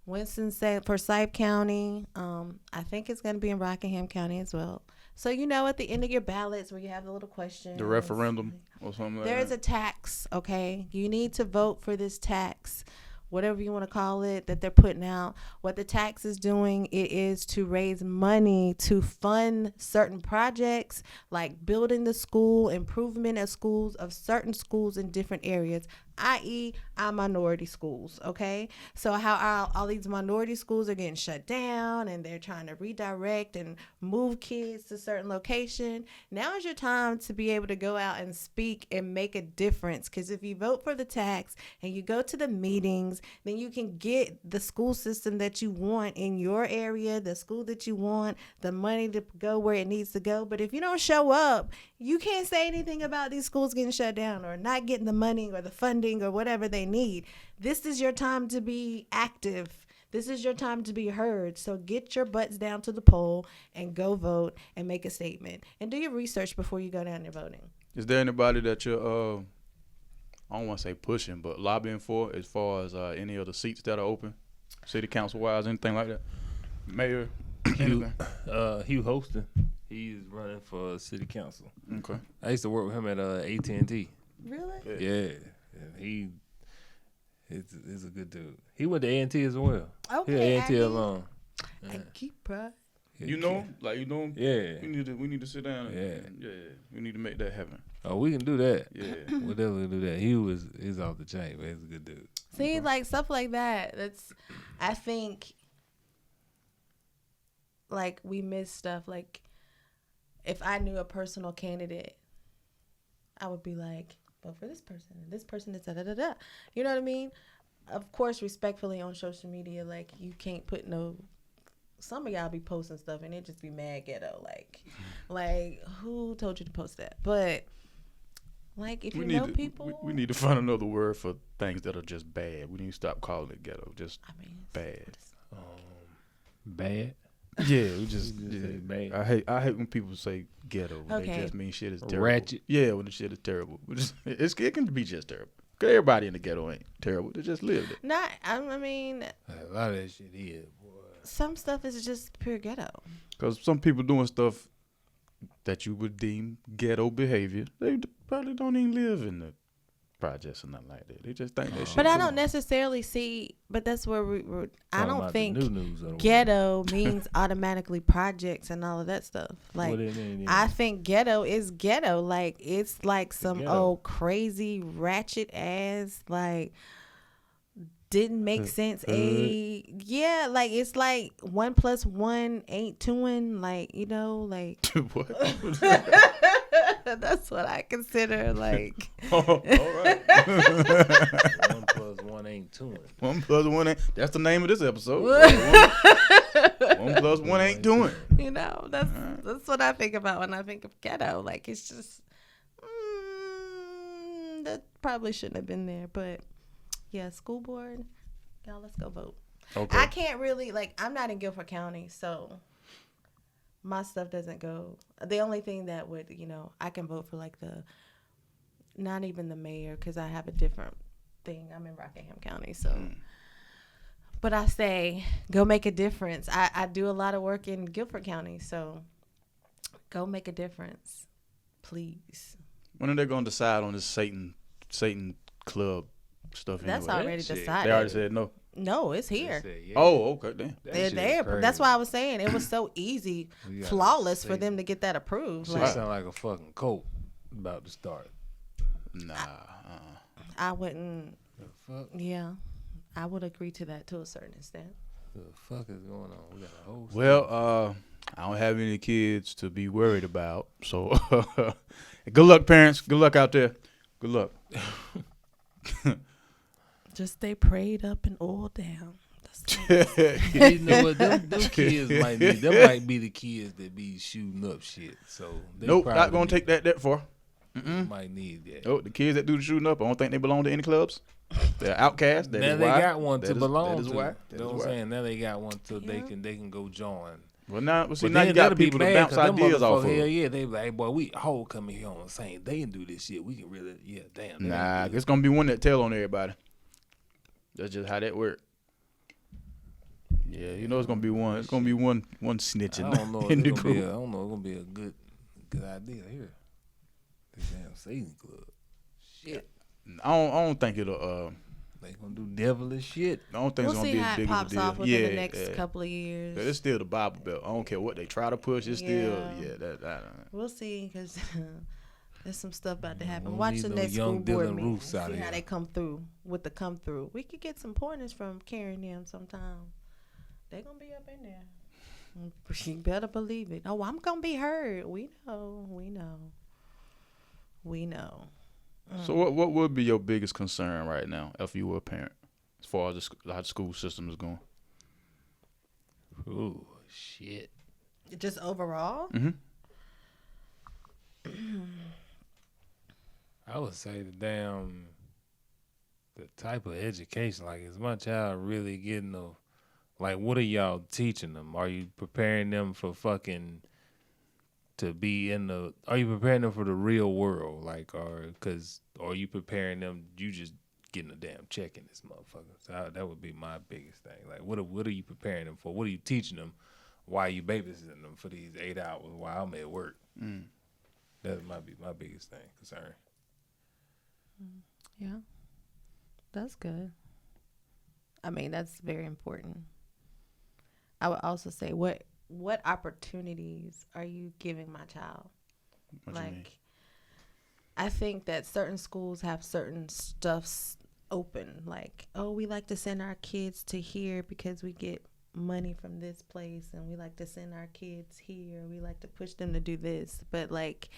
Forsyth County. I think it's going to be in Rockingham County as well. So, at the end of your ballots where you have the little questions. The referendum or something like There that. is a tax, okay? You need to vote for this tax, whatever you want to call it, that they're putting out. What the tax is doing, it is to raise money to fund certain projects, like building the school, improvement of schools, of certain schools in different areas, i.e. our minority schools, okay? So how all these minority schools are getting shut down and they're trying to redirect and move kids to certain location. Now is your time to be able to go out and speak and make a difference, because if you vote for the tax and you go to the meetings, then you can get the school system that you want in your area, the school that you want, the money to go where it needs to go. But if you don't show up, you can't say anything about these schools getting shut down or not getting the money or the funding or whatever they need. This is your time to be active. This is your time to be heard. So get your butts down to the poll and go vote and make a statement. And do your research before you go down there voting. Is there anybody that you're, I don't want to say pushing, but lobbying for as far as any of the seats that are open, city council wise, anything like that? Mayor, anything? Hugh Hostin, he's running for city council. Okay. I used to work with him at AT&T. Really? Yeah, and he's a good dude. He went to A&T as well. Okay. A&T alone. I keep pride. You know him? Like, you know him? Yeah. We need to sit down. And, yeah. We need to make that happen. Oh, we can do that. Yeah. We'll definitely do that. He's off the chain, man. He's a good dude. See, like stuff like that. I think, like, we miss stuff. Like, if I knew a personal candidate, I would be like, vote for this person. This person is da-da-da-da. You know what I mean? Of course, respectfully on social media, like, you can't put no... Some of y'all be posting stuff and it just be mad ghetto. Like, who told you to post that? But, like, if you know people... We need to find another word for things that are just bad. We need to stop calling it ghetto. Just bad. Bad? Yeah, we just say bad. I hate when people say ghetto. Okay. They just mean shit is terrible. Ratchet. Yeah, when the shit is terrible. It can be just terrible. 'Cause everybody in the ghetto ain't terrible. They just live it. I mean, A lot of that shit is, boy. some stuff is just pure ghetto. Because some people doing stuff that you would deem ghetto behavior, they probably don't even live in the projects or nothing like that. They just think that shit. But I cool. don't necessarily see. But that's where I Talking don't about the think new news of the ghetto means automatically projects and all of that stuff. Like, What it mean, I think ghetto is ghetto. Like, it's like some ghetto. old crazy ratchet ass, like, didn't make sense. Yeah, like, it's like 1 + 1 ain't 2, like, like. What? That's what I consider, like. All right. 1 + 1 ain't 2. 1 + 1 ain't. That's the name of this episode. 1 + 1 ain't doing. That's what I think about when I think of ghetto. Like, it's just that probably shouldn't have been there. But yeah, school board, y'all, let's go vote. Okay. I can't really, like, I'm not in Guilford County, so my stuff doesn't go. The only thing that would, I can vote for, like, not even the mayor, because I have a different thing. I'm in Rockingham County, so. But I say, go make a difference. I do a lot of work in Guilford County, so go make a difference, please. When are they going to decide on this Satan club stuff? That's anyway? already Shit. decided. They already said no. No, it's here. Said, yeah. Oh, okay, damn. That They're shit there. crazy. That's why I was saying it was so easy, We gotta flawless for see. them to get that approved. Shit Like, sound like a fucking cult about to start. Nah. I wouldn't. The fuck? Yeah, I would agree to that to a certain extent. The fuck is going on? We got a whole. Well, I don't have any kids to be worried about. So, good luck, parents. Good luck out there. Good luck. Just stay prayed up and oiled down. You know what? Them kids might be the kids that be shooting up shit. So they Nope, probably not gonna take that far. You might need that. Oh, the kids that do the shooting up, I don't think they belong to any clubs. They're outcasts. That now is they why. got one That to is- belong that is to. why. You That know is what I'm why. saying? Now they got one so they can go join. Well, now, now But you got that'll be people to bad, bounce 'cause them ideas off motherfuckers, of. Hell yeah, they be like, hey, boy, we all coming here on the same day and do this shit. We can really, damn. Nah, it's gonna be one that tell on everybody. That's just how that work. Yeah, you know it's gonna be one. It's gonna be one snitching I don't know. in the I group. don't know. It's gonna be a good idea here. This damn Satan Club. Shit. I don't think it'll. They gonna do devilish shit. I don't think We'll it's gonna see be how as it big of a pops deal. off within the next couple of But years. it's still the Bible Belt. I don't care what they try to push. It's still Yeah. that. We'll see, because there's some stuff about to happen. Won't Watch need the no next young school board Dylan meeting. Roofs out See of how here. they come through with the come through. We could get some pointers from carrying them sometime. They're going to be up in there. You better believe it. Oh, I'm going to be heard. We know. So what would be your biggest concern right now if you were a parent, as far as how the school system is going? Ooh, shit. Just overall? Mm-hmm. I would say the type of education. Like, is my child really getting like, what are y'all teaching them? Are you preparing them for fucking to be are you preparing them for the real world? Like, or are you preparing them, you just getting a damn check in this motherfucker? So that would be my biggest thing. Like, what are you preparing them for? What are you teaching them? Why are you babysitting them for these 8 hours while I'm at work? That might be my biggest concern. Yeah. That's good. I mean, that's very important. I would also say, what opportunities are you giving my child? What you mean? I think that certain schools have certain stuffs open. Like, oh, we like to send our kids to here because we get money from this place, and we like to send our kids here. We like to push them to do this. But, like,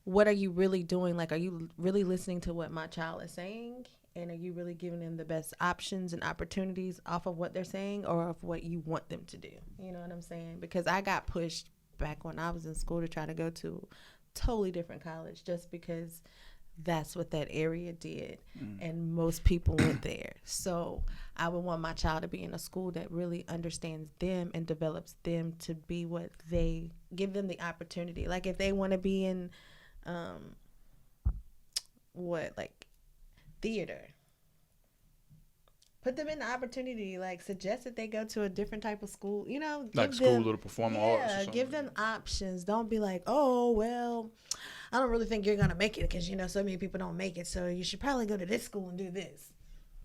what are you really doing? Like, are you really listening to what my child is saying? And are you really giving them the best options and opportunities off of what they're saying, or of what you want them to do? You know what I'm saying? Because I got pushed back when I was in school to try to go to a totally different college just because that's what that area did. And most people went there. So I would want my child to be in a school that really understands them and develops them to be what they give them the opportunity. Like, if they want to be in theater, put them in the opportunity. Like, suggest that they go to a different type of school, Like School of the Performing Arts or yeah, something. give them options. Don't be like, oh, well, I don't really think you're gonna make it because so many people don't make it, so you should probably go to this school and do this.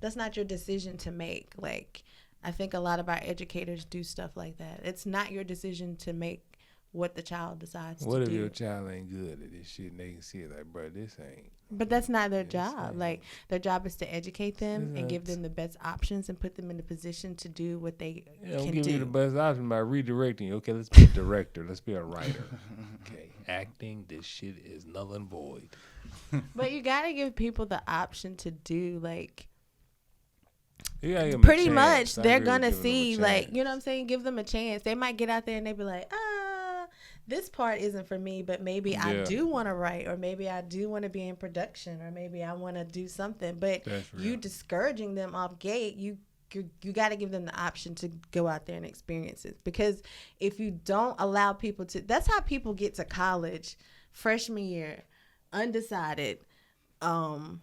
That's not your decision to make. Like, I think a lot of our educators do stuff like that. It's not your decision to make what the child decides to do. What if your child ain't good at this shit and they can see it like, bro, this ain't. But that's not their job. Like, their job is to educate them and give them the best options and put them in the position to do what they Don't can give do. you the best option by redirecting you. Okay, let's be a director. Let's be a writer. Okay, acting, this shit is null and void. But you got to give people the option to do, like, You gotta give 'em a pretty chance. much I they're agree with gonna giving them a see, like, chance. you know what I'm saying, give them a chance. They might get out there and they be like, this part isn't for me, but maybe I Yeah. do want to write, or maybe I do want to be in production, or maybe I want to do something. But That's real. you discouraging them off gate, you got to give them the option to go out there and experience it. Because if you don't allow people to, that's how people get to college freshman year, undecided, and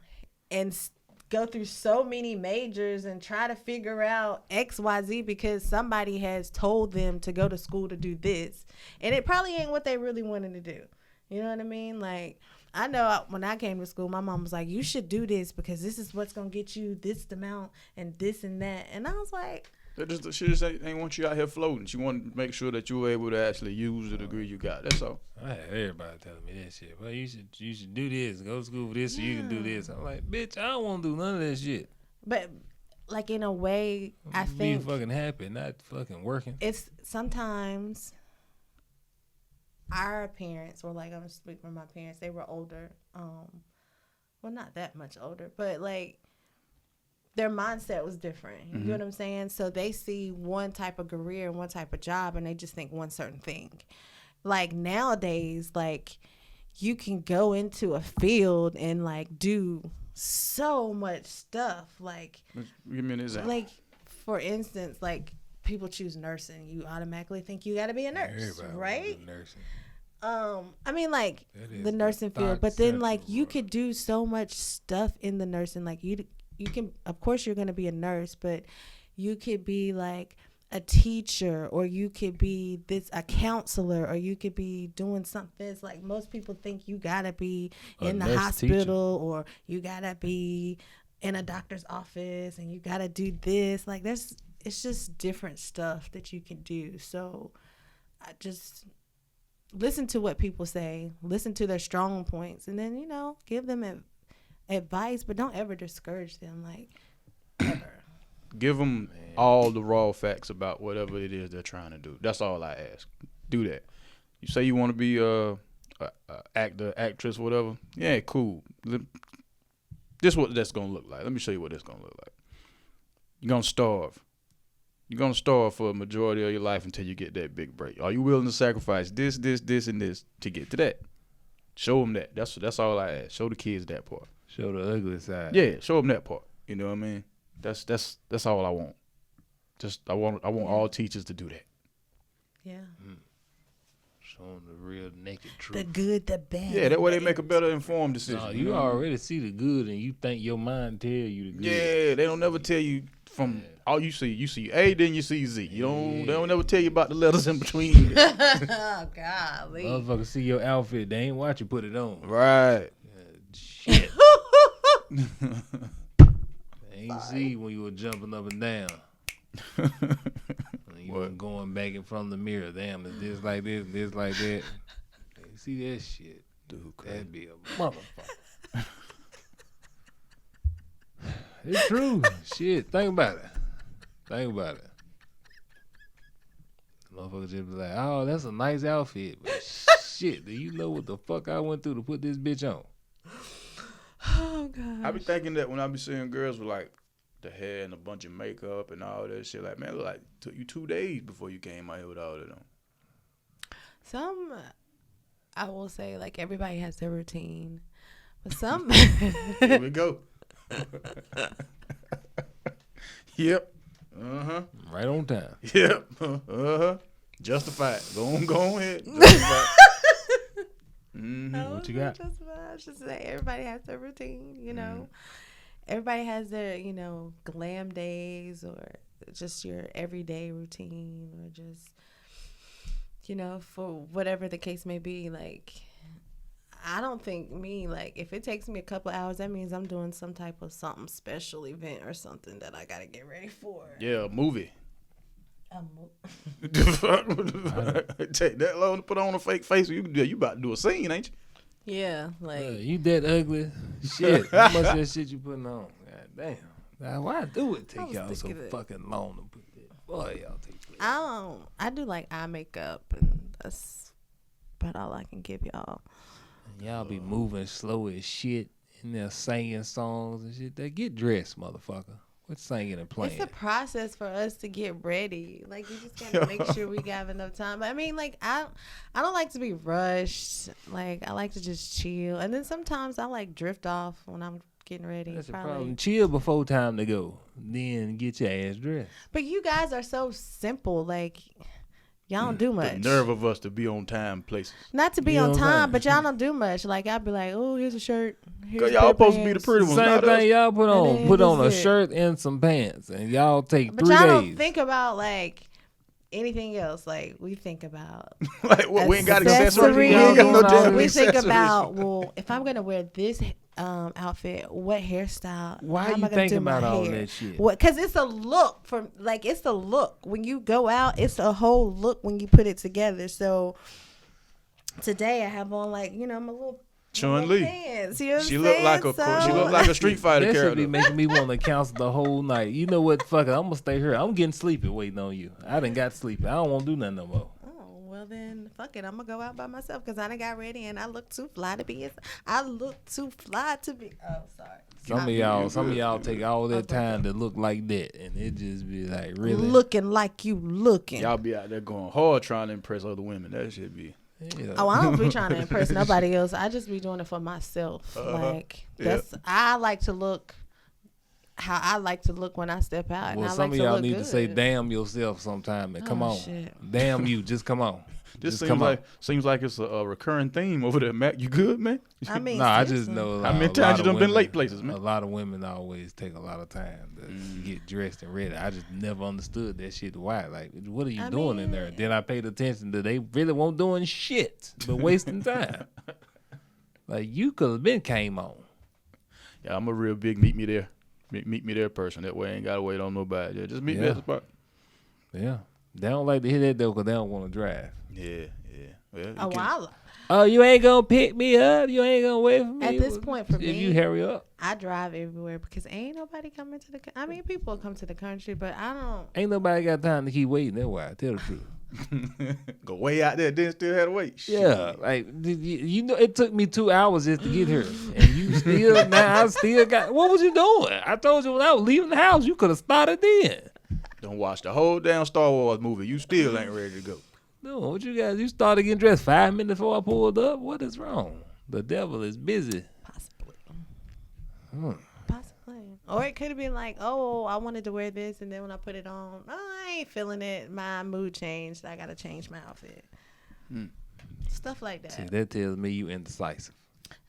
go through so many majors and try to figure out XYZ because somebody has told them to go to school to do this, and it probably ain't what they really wanted to do. You know what I mean? Like, I know when I came to school, my mom was like, you should do this because this is what's gonna get you this amount and this and that, and I was like, She just ain't want you out here floating. She wanted to make sure that you were able to actually use the degree you got. That's all. I had everybody telling me that shit. Well, you should do this. Go to school for this so you can do this. I'm like, bitch, I don't want to do none of that shit. but like, in a way, I Be think fucking happy, not fucking working. it's sometimes our parents, or like, I'm speaking for my parents, they were older, well, not that much older, but like, their mindset was different. You know what I'm saying? So they see one type of career and one type of job, and they just think one certain thing. Like, nowadays, like, you can go into a field and like do so much stuff. Like, give me an example. Like, for instance, like people choose nursing. You automatically think you got to be a nurse, Everybody right? wanna do nursing. I mean, like the nursing field, but then like you could do so much stuff in the nursing. Like you can, of course, you're gonna be a nurse, but you could be like a teacher, or you could be a counselor, or you could be doing something. It's like most people think you gotta be in the hospital, or you gotta be in a doctor's office, and you gotta do this. Like it's just different stuff that you can do. So I just listen to what people say, listen to their strong points, and then, give them advice, but don't ever discourage them, like, ever. Give them all the raw facts about whatever it is they're trying to do. That's all I ask. Do that. You say you want to be a actor, actress, whatever. Yeah, cool. This is what that's going to look like. Let me show you what that's going to look like. You're going to starve. You're going to starve for a majority of your life until you get that big break. Are you willing to sacrifice this, and this to get to that? Show them that. That's all I ask. Show the kids that part. Show the ugly side. Yeah, show them that part. You know what I mean? That's all I want. I want all teachers to do that. Yeah. Show them the real naked truth. The good, the bad. Yeah, that way they make a better informed decision. No, you already see the good, and you think your mind tell you the good. Yeah, they don't never tell you from all you see. You see A, then you see Z. They don't never tell you about the letters in between. Oh, golly. Motherfuckers see your outfit, they ain't watch you put it on. Right. Shit. They ain't see when you were jumping up and down. You were going back in front of the mirror. Damn, is this like this, this like that? They see that shit. Dude, that'd be a motherfucker. It's true. Shit, think about it. Motherfuckers just be like, oh, that's a nice outfit. But shit, do you know what the fuck I went through to put this bitch on? Oh, God. I be thinking that when I be seeing girls with like the hair and a bunch of makeup and all that shit, like, man, it look like it took you 2 days before you came out here with all that on. Some, I will say, like, everybody has their routine. But some. Here we go. Yep. Uh-huh. Right on time. Yep. Uh-huh. Justified. Go ahead. Mm-hmm. What you got? I should say everybody has their routine, Everybody has their, glam days, or just your everyday routine, or just, for whatever the case may be. Like, I don't think if it takes me a couple hours, that means I'm doing some type of something special event or something that I got to get ready for. Yeah, a movie. Take Take that long to put on a fake face. You about to do a scene, ain't you? Yeah, like you that ugly. Shit. How much of that shit you putting on? God damn. Now, why do it take y'all so fucking long to put that? Boy, y'all take it. I do like eye makeup, and that's about all I can give y'all. And y'all be moving slow as shit in there singing songs and shit. They get dressed, motherfucker. What's singing and playing? It's a process for us to get ready. Like, we just gotta make sure we have enough time. But I mean, like, I don't like to be rushed. Like, I like to just chill. And then sometimes I like drift off when I'm getting ready. That's the problem. Chill before time to go. Then get your ass dressed. But you guys are so simple. Like, y'all don't do much. The nerve of us to be on time places. Not to be on time, but y'all don't do much. Like, I'll be like, oh, here's a shirt. Cause y'all supposed to be the pretty ones. Same thing y'all put on. Put on a shirt and some pants. And y'all take 3 days. But y'all don't think about, like, anything else. Like, we think about like, what, we ain't got accessories. We ain't got no damn We accessories. think about, well, if I'm gonna wear this outfit, what hairstyle? Why how am you I gonna thinking do my about all hair? that shit? What? Because it's a look. It's a look when you go out. It's a whole look when you put it together. So today I have on, like, my little Chun-Li. Pants, you know what She I'm looked saying? she looked like a Street Fighter That should character. be making me want to cancel the whole night. You know what? Fuck it. I'm gonna stay here. I'm getting sleepy waiting on you. I done got sleepy. I don't want to do nothing no more. Oh, well then, fuck it. I'm gonna go out by myself because I done got ready and I look too fly to be. I look too fly to be. Oh, sorry. Some of y'all take all that time to look like that, and it just be like, really looking like you looking. Y'all be out there going hard trying to impress other women. That should be. Yeah. Oh, I don't be trying to impress nobody else. I just be doing it for myself. Like I like to look how I like to look when I step out. Well, and I some like of y'all to need look to say good. damn yourself sometime and come on. Shit. Damn you, just come on. This Just come on. seems like it's a recurring theme over there, Mac. You good, man? I mean, No, I just seriously. know How many a times lot you of done been women- late places, man? A lot of women always take a lot of time to get dressed and ready. I just never understood that shit. Why? Like, what are you doing in there? Then I paid attention that they really won't doing shit but wasting time. Like, you could have been came on. Yeah, I'm a real big meet me there. Meet me there person. That way I ain't got to wait on nobody. Yeah, just meet me at the spot. Yeah. They don't like to hear that, though, because they don't want to drive. Yeah. Well, Oh, wow. Oh, you ain't going to pick me up? You ain't going to wait for me? At this point, for if me, you hurry up. I drive everywhere because ain't nobody coming to the. I mean, people come to the country, but I don't. Ain't nobody got time to keep waiting. That's why. Tell the truth. Go way out there, then still had to wait. Yeah, like you know, it took me 2 hours just to get here, and you still now I still got. What was you doing? I told you when I was leaving the house, you could have started then. Don't watch the whole damn Star Wars movie. You still ain't ready to go. No, what you guys? You started getting dressed 5 minutes before I pulled up. What is wrong? The devil is busy. Possibly. Hmm. Possibly. Or it could have been like, oh, I wanted to wear this, and then when I put it on, oh, I ain't feeling it. My mood changed. I got to change my outfit. Stuff like that. See, that tells me you indecisive.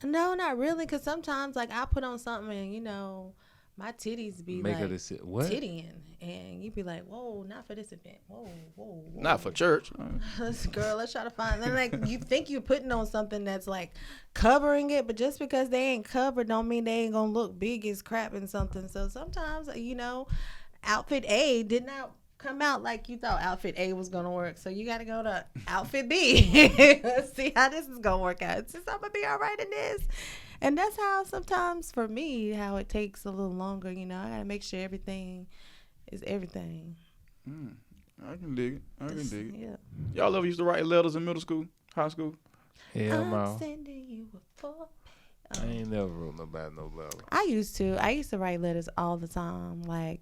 No, not really, because sometimes, like, I put on something and, you know, my titties be Make her like to what? tittying. And you be like, whoa, not for this event. Whoa. Not for church. Girl, let's try to find. And like, you think you're putting on something that's like covering it, but just because they ain't covered don't mean they ain't gonna look big as crap in something. So sometimes, you know, outfit A did not come out like you thought outfit A was gonna work. So you gotta go to outfit B. See how this is gonna work out. Since I'm gonna be all right in this. And that's how sometimes for me, how it takes a little longer, you know, I gotta make sure everything is everything. I can dig it. Yeah. Y'all ever used to write letters in middle school, high school? Hell I'm no. sending you a photo. I ain't never wrote nobody no letter. I used to write letters all the time. Like,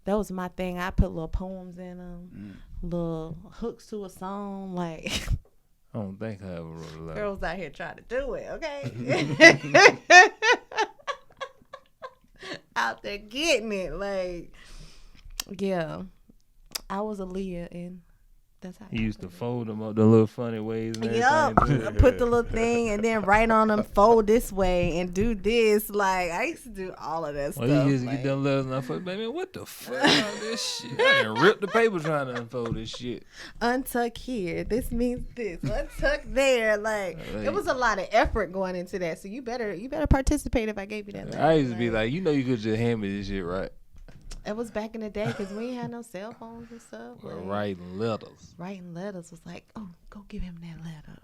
that was my thing. I put little poems in them, little hooks to a song. Like, I don't think I ever wrote a letter. girls out here trying to do it, okay? Out there getting it. Like, yeah. I was a Leah, and that's how He used to fold them up the little funny ways and Yup. everything. Put the little thing and then write on them, fold this way and do this. Like, I used to do all of that Well, stuff. he used to like, get them letters and I thought, baby, what the fuck is this shit? I done ripped the paper trying to unfold this shit. untuck here. This means this. Untuck there. Like, it was a lot of effort going into that. So you better participate if I gave you that letter. I used to be like, you know, you could just hand me this shit, right? It was back in the day because we ain't had no cell phones and stuff. Well, Like, writing letters. writing letters was like, oh, go give him that letter.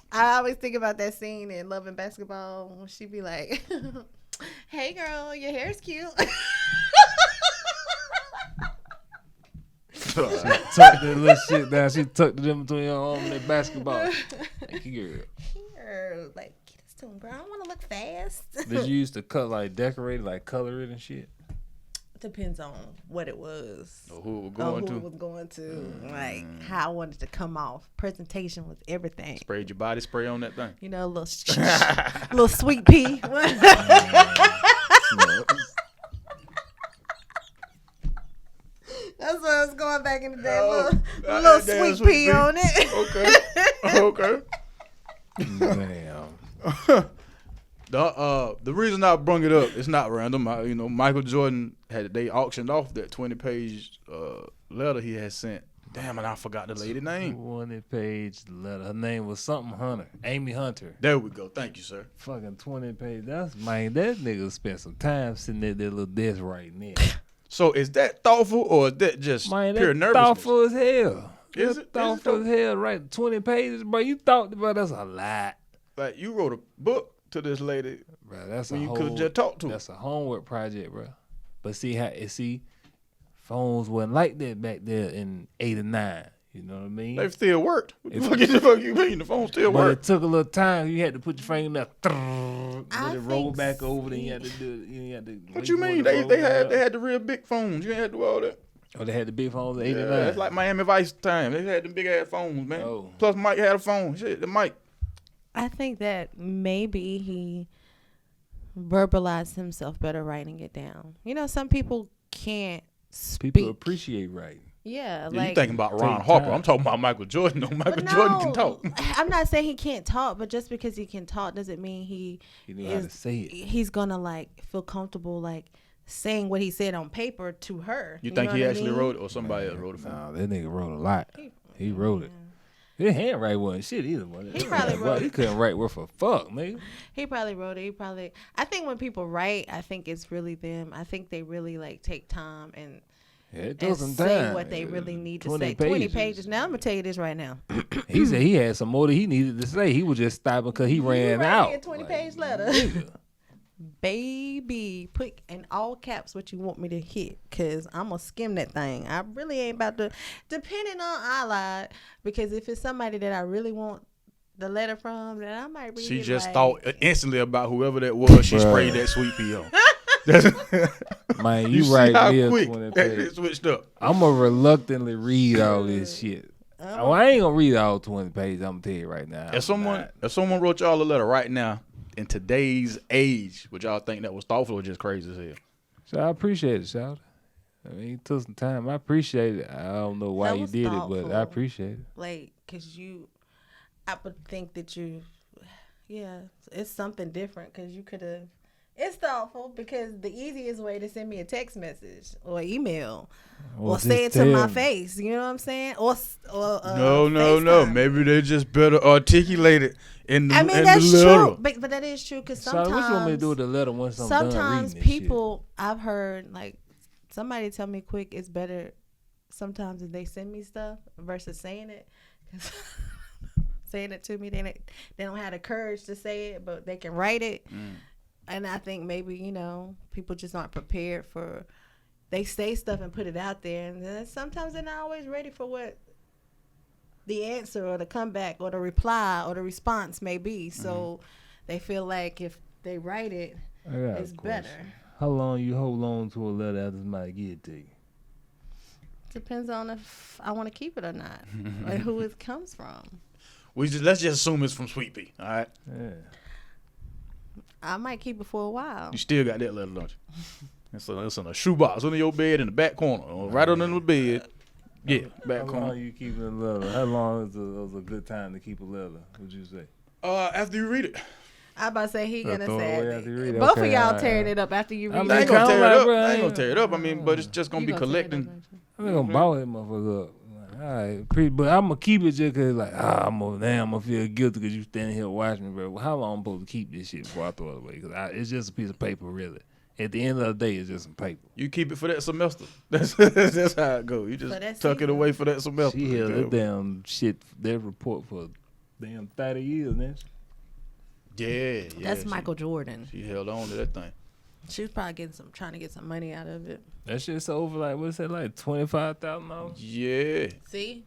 I always think about that scene in Love and Basketball when she be like, hey, girl, your hair's cute. She tucked that little shit down. She tucked it in between her arm and that basketball. Like, girl. Here, like, get this to him, girl. I don't want to look fast. Did you used to cut, like, decorate, like, color it and shit? Depends on what it was. Or who it was Or going who to? it was going to. Like, how I wanted it to come off. Presentation was everything. Sprayed your body spray on that thing. You know, a little, little sweet pea. That's what I was going back in the day. Little damn sweet pea on it. Okay. Damn. The reason I brung it up, it's not random. Michael Jordan they auctioned off that 20-page letter he had sent. Damn, and I forgot the lady name. 20-page letter. Her name was something Hunter. Amy Hunter. There we go. Thank you, sir. Fucking 20-page. That nigga spent some time sitting at that little desk writing it. So is that thoughtful or is that just Man, pure that's nervousness? thoughtful as hell. Is it? Thoughtful as hell, right? 20 pages, bro. You thought about that's a lot. Like you wrote a book to this lady Bro, that's when a you whole, could have just talked to her. That's a homework project, bro. But see, phones wasn't like that back there in 89. You know what I mean? They still worked. What the fuck you mean? The phone still But worked. it took a little time. You had to put your finger in there, let it roll think back over. Then you had to do it. You had to. What you mean? They had the real big phones. You ain't had to do all that. Oh, they had the big phones, 89. Yeah, it's like Miami Vice time. They had the big ass phones, man. Oh. Plus Mike had a phone. Shit, the Mike. I think that maybe he verbalized himself better writing it down. You know, some people can't speak. People appreciate writing. Yeah, Yeah, like you thinking about Ron Take Harper. time. I'm talking about Michael Jordan. No, Michael but Jordan can talk. I'm not saying he can't talk, but just because he can talk doesn't mean He knew how to say it. he's gonna like feel comfortable like saying what he said on paper to her. You think know he what I actually mean? wrote it or somebody else wrote it for him? Nah, that nigga wrote a lot. He wrote it. His handwriting wasn't shit either. He probably wrote He it. couldn't write worth a fuck, nigga. He probably wrote it. I think when people write, I think it's really them. I think they really like take time and It took some say time. what they really need to 20 say. 20 pages. Now I'm gonna tell you this right now. He said he had some more that he needed to say. He was just stopping because he ran out. A 20-page letter. Nigga. Baby, put in all caps what you want me to hit, cause I'm gonna skim that thing. I really ain't about to, depending on I lied, because if it's somebody that I really want the letter from, then I might read it. She just like, thought instantly about whoever that was. She Bruh. sprayed that sweet pea on. Man, You you see right how here. quick 20 that pages. shit switched up. I'm gonna reluctantly read all this shit. Oh, I ain't gonna read all 20 pages. I'm gonna tell you right now. If someone wrote y'all a letter right now in today's age, would y'all think that was thoughtful or just crazy as hell? So I appreciate it, shout. I mean, it took some time. I appreciate it. I don't know why That you was did it, thoughtful. but I appreciate it. like, cause I would think that it's something different, cause you could have. It's thoughtful because the easiest way to send me a text message or email or say it to my face, you know what I'm saying? Or No. FaceTime. Maybe they just better articulate it in the, I mean, in that's the letter. true, but that is true because So what you want me to sometimes, do with the letter once I'm done reading sometimes this people I've heard like somebody tell me quick it's better sometimes if they send me stuff versus saying it. 'Cause saying it to me, they don't have the courage to say it, but they can write it. And I think maybe, people just aren't prepared for, they say stuff and put it out there. And then sometimes they're not always ready for what the answer or the comeback or the reply or the response may be. So they feel like if they write it, shit. I got a it's question. better. How long you hold on to a letter after somebody give it to you? Depends on if I want to keep it or not, or who it comes from. Let's just assume it's from Sweet Pea, all right? Yeah. I might keep it for a while. You still got that letter, don't you? It's in a shoebox under your bed in the back corner, or right under the bed. Yeah, back How corner. long you keeping a letter? How long is a good time to keep a letter? Would you say? After you read it. I about to say he gonna throw it say away after you read it. both Okay, of y'all alright, tearing alright. it up after you I read mean, I it. ain't gonna kinda tear it like, up. bro, I ain't gonna tear it up. I mean, but it's just gonna You be gonna tear it up, collecting. ain't you? I'm gonna ball that motherfucker up. All right, but I'm gonna keep it just cause I'm gonna feel guilty because you standing here watching me, bro. How long I'm supposed to keep this shit before I throw it away? Cause it's just a piece of paper, really. At the end of the day, it's just some paper. You keep it for that semester. That's how it goes. You For that just tuck it season. away for that semester. She held that damn shit, that report for damn 30 years, man. Yeah. That's Michael Jordan. She held on to that thing. She was probably trying to get some money out of it. That shit sold for what's that, $25,000? Yeah. See,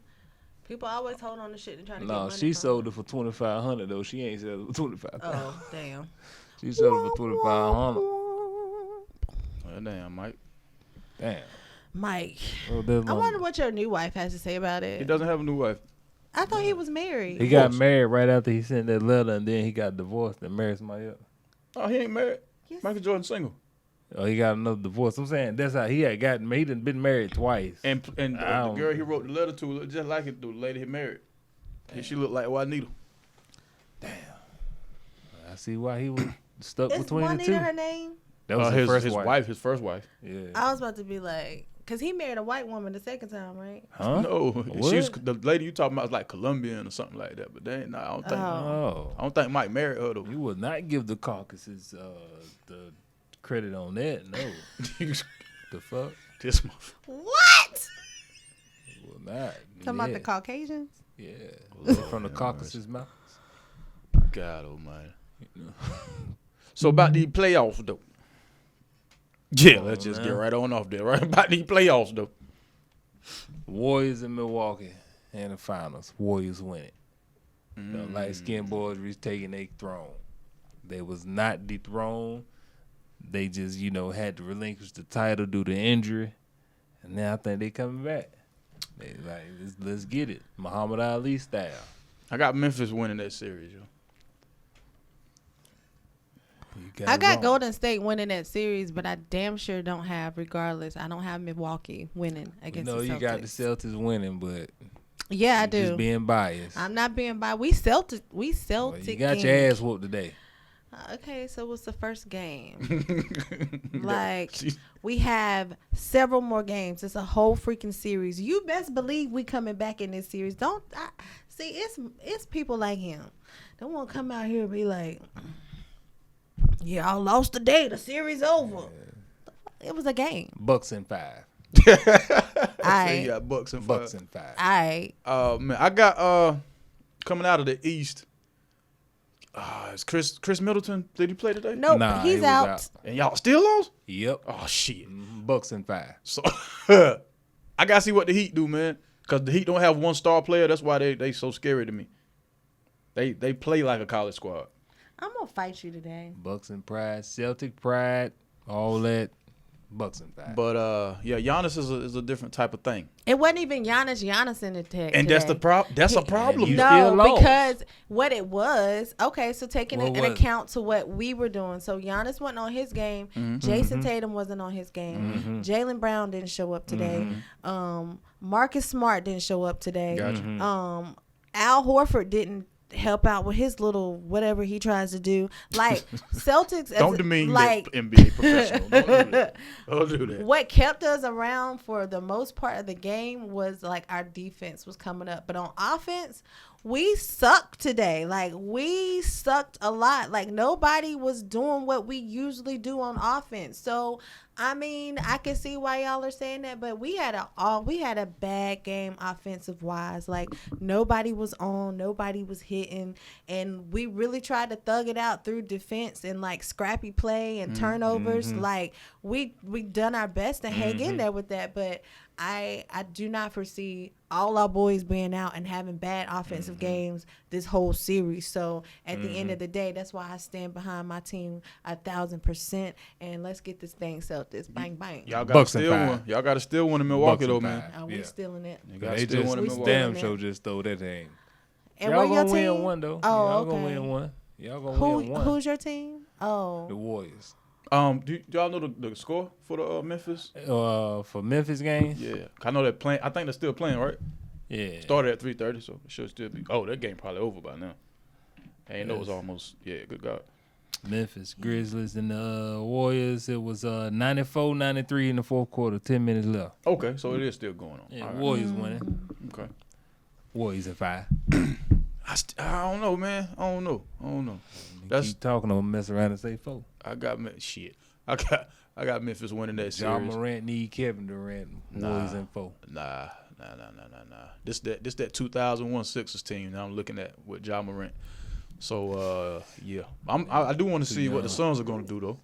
people always hold on to shit and trying to get No, money. she from sold it for $2,500 though. She ain't sold it for $25,000. Oh, damn. She sold it for $2,500. Well, damn, Mike. Damn. Mike, Well, there's I no- wonder what your new wife has to say about He it. doesn't have a new wife. I thought he was married. He got married right after he sent that letter, and then he got divorced and married somebody else. Oh, he ain't married. Yes. Michael Jordan single. Oh, he got another divorce. I'm saying that's how he had gotten. He done been married twice. And the I don't- girl he wrote the letter to looked just like it, the lady he married. And she looked like Juanita. I see why he was stuck Is between the Juanita two. her name? That was his first wife. His first wife. Yeah. I was about to be like, because he married a white woman the second time, right? Huh? No, What? she was the lady you talking about was like Colombian or something like that. But they ain't. Nah, I don't think. Oh. I don't think Mike married her though. You would not give the caucuses the credit on that. No. The fuck? This motherfucker. What? You would not. Talking about the Caucasians? Yeah. They're from the Caucasus Mountains. God almighty. So about these playoffs though. Yeah, let's just get right on off there. Right about these playoffs though. Warriors in Milwaukee in the finals. Warriors win it. The light-skinned boys retaking their throne. They was not dethroned. They just, had to relinquish the title due to injury. And now I think they coming back. They like, let's get it. Muhammad Ali style. I got Memphis winning that series, yo. I got Golden State winning that series, but I damn sure don't have, regardless, I don't have Milwaukee winning against the Celtics. You got the Celtics winning, but yeah, I do. Just being biased. I'm not being biased. We Celtic. Well, you got your ass whooped today. Okay, so what's the first game? Like, we have several more games. It's a whole freaking series. You best believe we coming back in this series. See, it's people like him. They won't come out here and be like, yeah, I lost today. The series over. It was a game. Bucks and 5. I got Bucks and 5. Bucks and 5. Man, I got coming out of the East. Is Chris Middleton? Did he play today? Nope, he's out. And y'all still lost? Yep. Oh shit. Bucks and 5. So I gotta see what the Heat do, man. Cause the Heat don't have one star player. That's why they so scary to me. They play like a college squad. I'm gonna fight you today. Bucks and pride, Celtic pride, all that. Bucks and 5. But yeah, Giannis is a different type of thing. It wasn't even Giannis in the tech. And today. that's That's a problem. No, because what it was, okay, so taking into account to what we were doing. So Giannis wasn't on his game. Mm-hmm. Jason Tatum wasn't on his game. Mm-hmm. Jaylen Brown didn't show up today. Mm-hmm. Marcus Smart didn't show up today. Gotcha. Al Horford didn't help out with his little whatever he tries to do. Like Celtics, don't demean like NBA professional. Don't do that. What kept us around for the most part of the game was like our defense was coming up, but on offense, we sucked today. Like we sucked a lot. Like nobody was doing what we usually do on offense. So I mean, I can see why y'all are saying that, but we had a bad game offensive wise. Like nobody was on, nobody was hitting, and we really tried to thug it out through defense and like scrappy play and turnovers. Like we done our best to hang in there with that, but I do not foresee all our boys being out and having bad offensive games this whole series. So at the end of the day, that's why I stand behind my team 1,000%. And let's get this thing Celtics. Bang bang. Y'all got to steal one. Y'all got to steal one in Milwaukee though, man. We stealing it. They just damn sure just throw that thing. And y'all gonna win one though. Oh, y'all okay. gonna win one. Y'all gonna win one. Who's your team? Oh, the Warriors. Do y'all know the score for the Memphis? For Memphis game? Yeah, I know they're playing. I think they're still playing, right? Yeah. Started at 3:30, so it should still be. Oh, that game probably over by now. I ain't know it was almost. Yeah, good God. Memphis Grizzlies and the Warriors. It was 94-93 in the fourth quarter. 10 minutes left. Okay, so it is still going on. Yeah, Warriors winning. Okay. Warriors at 5. I don't know, man. I don't know. That's keep talking. I'm mess around and say 4. I got Memphis winning that series. John Morant need Kevin Durant. Warriors in 4. Nah. This that 2001 Sixers team that I'm looking at with John Morant. So yeah, I do want to see what the Suns are gonna do though.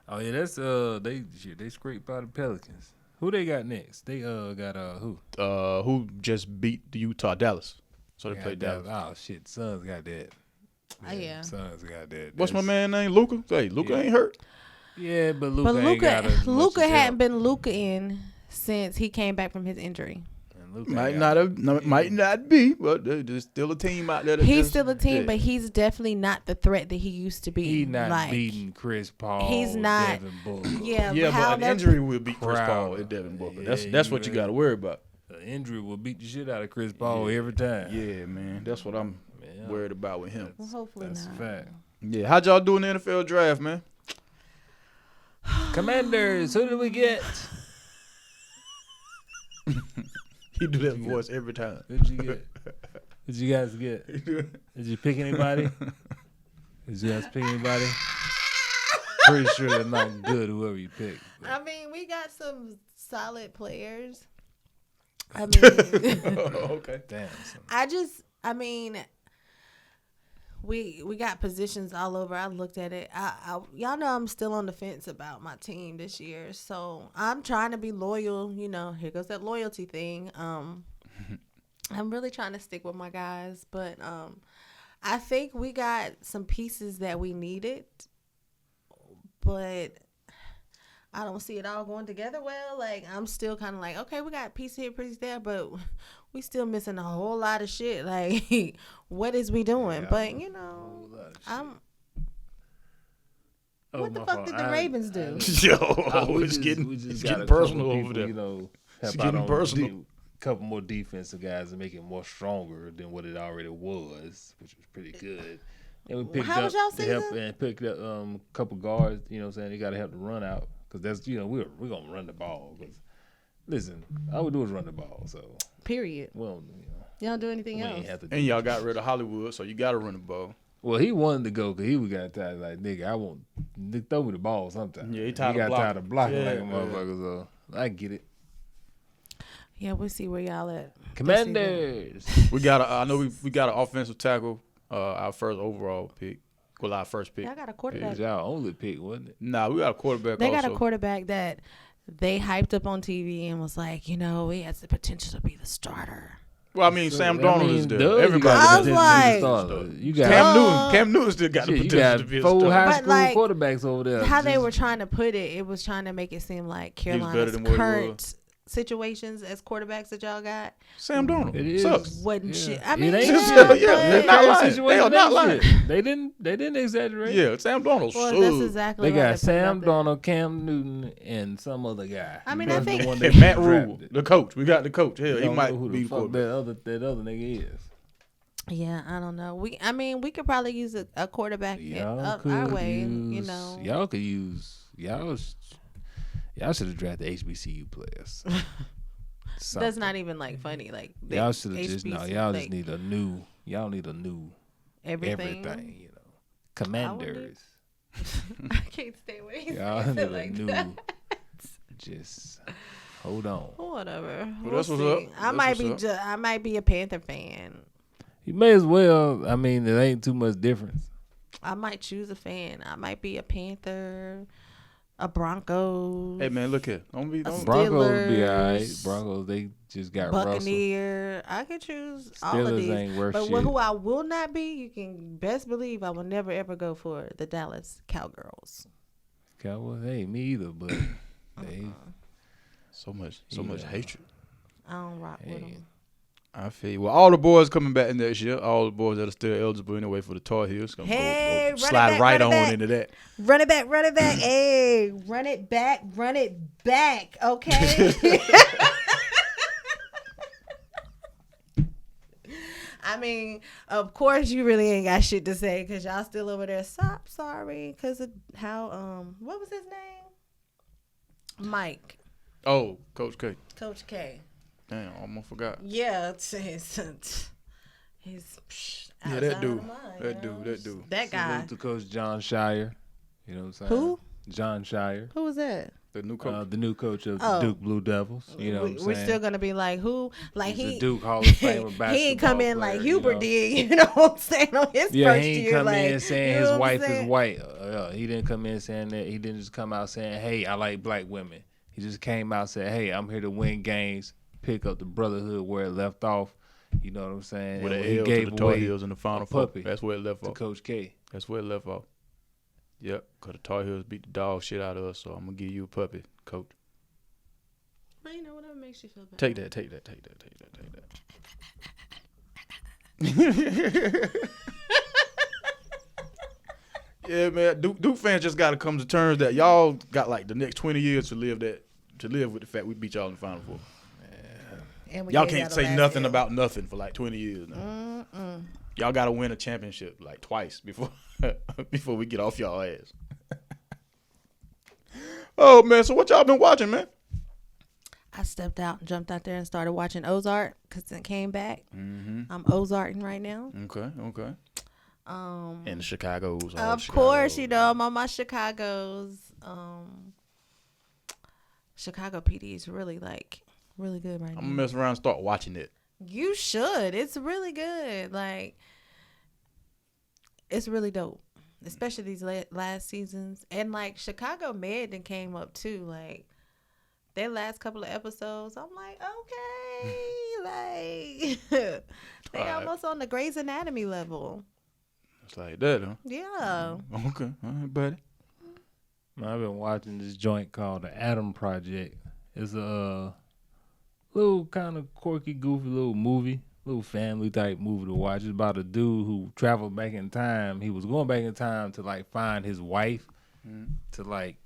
Oh yeah, that's they scraped by the Pelicans. Who they got next? They got who? Who just beat the Utah Dallas. So they played Dallas. Oh shit, Suns got that. Yeah. Suns got that. What's my man name? Luka? Hey, Luka ain't hurt. Yeah, but Luka hadn't been Luka-ing since he came back from his injury. Might not be, but there's still a team out there. He's still a team, but he's definitely not the threat that he used to be. He's not beating Chris Paul. He's not. Devin Booker. Yeah, but an injury will beat Chris Paul and Devin Booker. That's what you got to worry about. An injury will beat the shit out of Chris Paul every time. Yeah, man, that's what I'm worried about with him. Well, hopefully that's not. A fact. Yeah, how'd y'all do in the NFL draft, man? Commanders, who did we get? He do that voice every time. Who'd you get? Who'd you guys get? Did you pick anybody? Did you guys pick anybody? Pretty sure they're not good, whoever you pick. I mean, we got some solid players. I mean, okay. Damn. We got positions all over. I looked at it. Y'all know I'm still on the fence about my team this year, so I'm trying to be loyal. You know, here goes that loyalty thing. I'm really trying to stick with my guys, but I think we got some pieces that we needed, but I don't see it all going together well. Like, I'm still kind of like, okay, we got a piece here, piece there, but we still missing a whole lot of shit. Like, what is we doing? Yeah, but, you know, what the fuck did the Ravens do? It's getting personal over there. You know, it's help getting out personal. on a couple more defensive guys and make it more stronger than what it already was, which was pretty good. And we picked How was y'all season? and picked up a couple guards. You know what I'm saying? They got to help the run out because that's, you know, we're going to run the ball. Cause, listen, all we do is run the ball. So Period. Well, you know, Y'all don't do anything else. And y'all got rid of Hollywood, so you got to run the ball. Well, he wanted to go because he got tired. Like, nigga, I want throw me the ball sometime. Yeah, he got tired of blocking like a motherfucker. So I get it. Yeah, we'll see where y'all at. Commanders. We got I know we got an offensive tackle. Our first overall pick. Well, our first pick. Y'all got a quarterback. It was y'all only pick, wasn't it? Nah, we got a quarterback. They also. got a quarterback that they hyped up on TV and was like, you know, he has the potential to be the starter. Well, I mean, Sam Darnold is there. Everybody I was like, you got Cam Newton still got the potential to be a four starter. high school like, quarterbacks over there. How they were trying to put it, it was trying to make it seem like Carolina's current situations as quarterbacks that y'all got. Sam Darnold. It is. Sucks. Wasn't shit. I mean, they're not lying. They are not lying. They didn't exaggerate. Yeah, Sam Darnold. Well, that's exactly. They got Sam Darnold, Cam Newton, and some other guy. I mean, I think and Matt Rule, the coach. We got the coach. Hell, he might be the quarterback. That other nigga is. Yeah, I don't know. We could probably use a quarterback up our way. You know, y'all could use y'all should have drafted HBCU players. That's not even like funny. Like y'all should have just y'all just need a new everything. You know, Commanders. I can't stay away. Y'all need a new. Just hold on. Whatever. Well, that's what's up. I might be a Panther fan. You may as well. I mean, it ain't too much difference. I might choose a fan. I might be a Panther, a Broncos. Hey man, look here. Broncos be alright. Broncos, they just got Buccaneer. Russell. I could choose Steelers all of these. Ain't worth but shit. Who I will not be, you can best believe I will never ever go for the Dallas Cowgirls. Cowboys, hey, me either, but they so much hatred. I don't rock with them. I feel well. All the boys coming back in next year. All the boys that are still eligible anyway for the Tar Heels. Gonna go slide right on into that. Run it back. Hey, run it back. Okay. I mean, of course you really ain't got shit to say because y'all still over there. Sorry, because of how what was his name? Mike. Oh, Coach K. Coach K. Damn, I almost forgot. Yeah, he's that dude. That guy. Salute to Coach John Shire. You know what I'm saying? Who? John Shire. Who was that? The new coach. The new coach of the Duke Blue Devils. You know what I'm saying? We're still gonna be like who? Like he's a Duke Hall of Famer basketball he ain't come in player, like Hubert did. You know what I'm saying? On his first he ain't year, come in saying his wife is white. He didn't come in saying that. He didn't just come out saying, "Hey, I like black women." He just came out and said, "Hey, I'm here to win games, pick up the brotherhood where it left off." You know what I'm saying? With an L to the Tar Heels in the Final Four. That's where it left off. Coach K. That's where it left off. Yep, because the Tar Heels beat the dog shit out of us, so I'm going to give you a puppy, Coach. Well, you know, whatever makes you feel better. Take that. Yeah, man. Duke fans just got to come to terms that y'all got like the next 20 years to live with the fact we beat y'all in the Final Four. Y'all can't say nothing about nothing for like 20 years now. Y'all got to win a championship like twice before we get off y'all ass. Oh, man. So what y'all been watching, man? I stepped out and jumped out there and started watching Ozark because it came back. Mm-hmm. I'm Ozarking right now. Okay. And the Chicago's. Of course, you know, I'm on my Chicago's. Chicago PD is really good right now. I'm going to mess around and start watching it. You should. It's really good. Like, it's really dope. Especially these last seasons. And, like, Chicago Med then came up, too. Like, their last couple of episodes, I'm like, okay. Like, they almost on the Grey's Anatomy level. It's like that, huh? Yeah. Okay. All right, buddy. I've been watching this joint called The Atom Project. It's a little kind of quirky, goofy little movie, little family type movie to watch. It's about a dude who traveled back in time. He was going back in time to like find his wife to like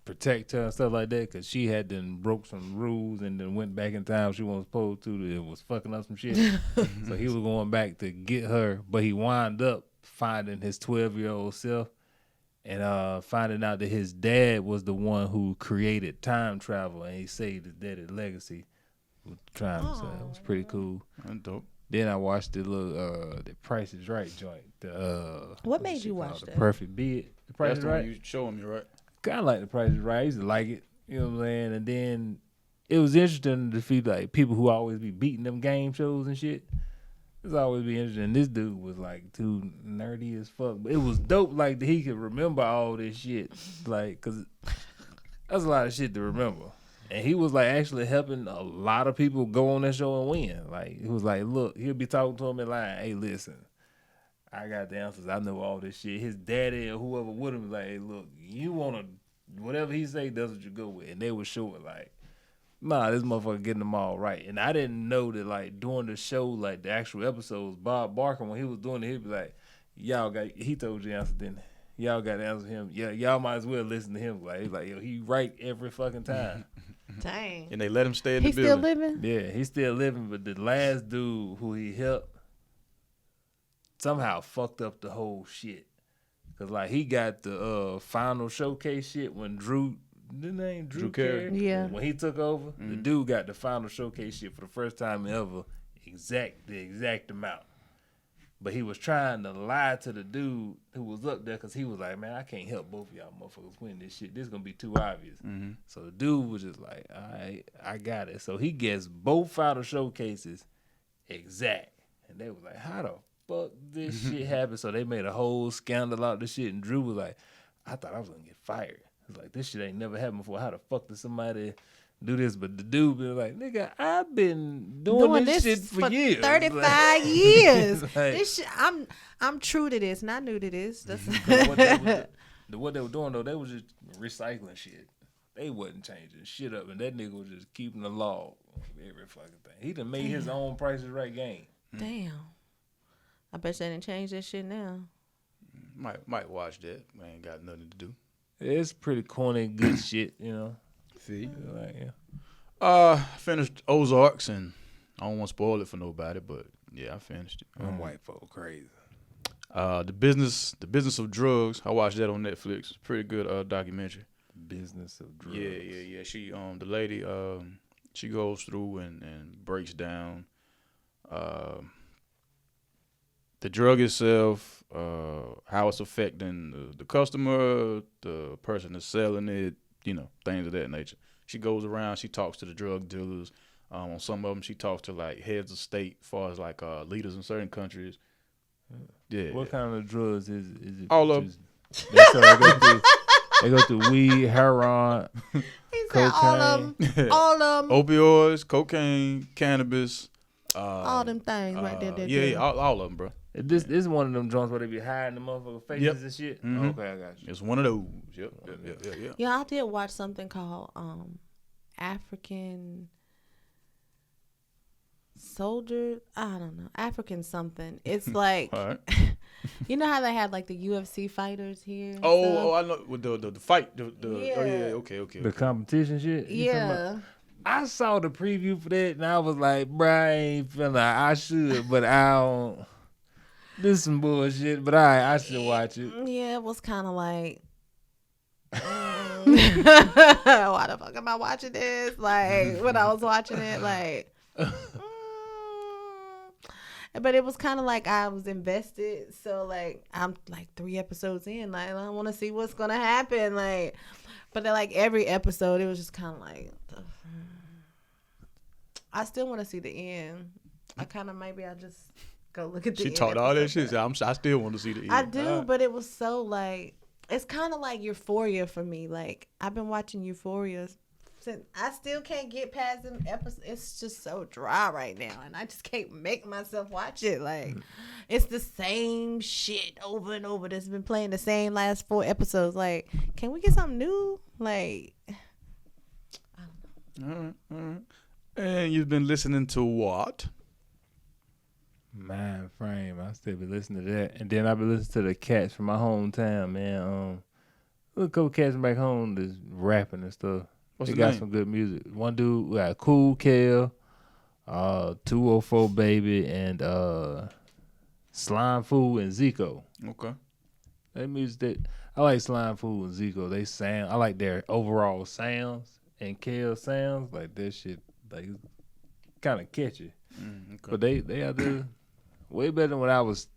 protect her and stuff like that, because she had then broke some rules and then went back in time she wasn't supposed to. It was fucking up some shit. So he was going back to get her, but he wound up finding his 12-year-old self and finding out that his dad was the one who created time travel, and he saved his daddy's legacy with time. So it was pretty cool. That's dope. Then I watched the little the Price is Right joint. What made you watch The that? Perfect Bid. The Price That's is the one Right. you showing me, right? Kind of like The Price is Right. I used to like it. You know what I'm saying? And then it was interesting to see like people who always be beating them game shows and shit. It's always be interesting. This dude was like too nerdy as fuck, but it was dope. Like that he could remember all this shit, like because that's a lot of shit to remember. And he was like actually helping a lot of people go on that show and win. Like he was like, look, he'll be talking to him in line. Hey, listen, I got the answers. I know all this shit. His daddy or whoever with him was like, hey, look, you wanna whatever he say, that's what you go with. And they were showing like, nah, this motherfucker getting them all right. And I didn't know that like during the show, like the actual episodes, Bob Barker, when he was doing it, he'd be like, he told you the answer, didn't he? Y'all got to answer him. Yeah, y'all might as well listen to him. Like he's like, yo, he right every fucking time. Dang. And they let him stay in the He's building. still living? Yeah, he's still living, but the last dude who he helped somehow fucked up the whole shit. Cause like he got the final showcase shit when Drew Carey. Yeah. When he took over, the dude got the final showcase shit for the first time ever, the exact amount. But he was trying to lie to the dude who was up there because he was like, man, I can't help both of y'all motherfuckers win this shit. This is going to be too obvious. Mm-hmm. So the dude was just like, all right, I got it. So he gets both final showcases exact. And they was like, how the fuck this shit happened? So they made a whole scandal out of this shit. And Drew was like, I thought I was going to get fired. It's like, this shit ain't never happened before. How the fuck did somebody do this? But the dude be like, nigga, I've been doing this shit for years. 35 like, years. like, This shit, I'm true to this, and I knew to this. That's what they were doing though, they was just recycling shit. They wasn't changing shit up, and that nigga was just keeping the law of every fucking thing. He done made his own Price is Right game. Damn. I bet they didn't change that shit now. Might watch that. Man, ain't got nothing to do. It's pretty corny, good shit, you know. See? Like, yeah. Finished Ozarks, and I don't want to spoil it for nobody, but yeah, I finished it. Them white folk crazy. The business of drugs. I watched that on Netflix. Pretty good documentary. Business of drugs. Yeah. She the lady she goes through and breaks down the drug itself, how it's affecting the customer, the person that's selling it, you know, things of that nature. She goes around, she talks to the drug dealers. On some of them, she talks to like heads of state, as far as like leaders in certain countries. Yeah. What kind of drugs is it? All of them. They go through weed, heroin, He cocaine. said all of them. Opioids, cocaine, cannabis. All them things right there. Yeah, all of them, bro. This is one of them joints where they be hiding the motherfucker faces and shit. Mhm. Okay, I got you. It's one of those. Yep. Yeah, I did watch something called African Soldier. I don't know. African something. It's like, All right. you know how they had like the UFC fighters here? and Oh, stuff? I know with the fight. Oh Yeah. yeah, okay. The competition shit? You talking about? Yeah. I saw the preview for that and I was like, bruh, I ain't feeling like I should, but I don't. This some bullshit, but I should watch it. Yeah, it was kind of like, why the fuck am I watching this? Like, when I was watching it, like, but it was kind of like I was invested. So, like, I'm like 3 episodes in. Like, I want to see what's going to happen. Like, but then, like, every episode, it was just kind of like, I still want to see the end. I kind of, maybe I just go look at the She end talked all that episode. shit. I still want to see the end. I do, but it was so like, it's kind of like Euphoria for me. Like, I've been watching Euphoria I still can't get past them episodes. It's just so dry right now, and I just can't make myself watch it. Like, it's the same shit over and over that's been playing the same last 4 episodes. Like, can we get something new? Like, I don't know. All right. And you've been listening to what? Mind Frame. I still be listening to that, and then I be listening to the cats from my hometown, man. A couple cats back home that's rapping and stuff. What's They the got name? some good music. One dude got Cool Kel, 204 Baby, and Slime Fool and Zico. Okay. That music that I like Slime Fool and Zico. They sound. I like their overall sounds and Kel sounds. Like that shit, like kind of catchy. Okay. But they are the way better than what I was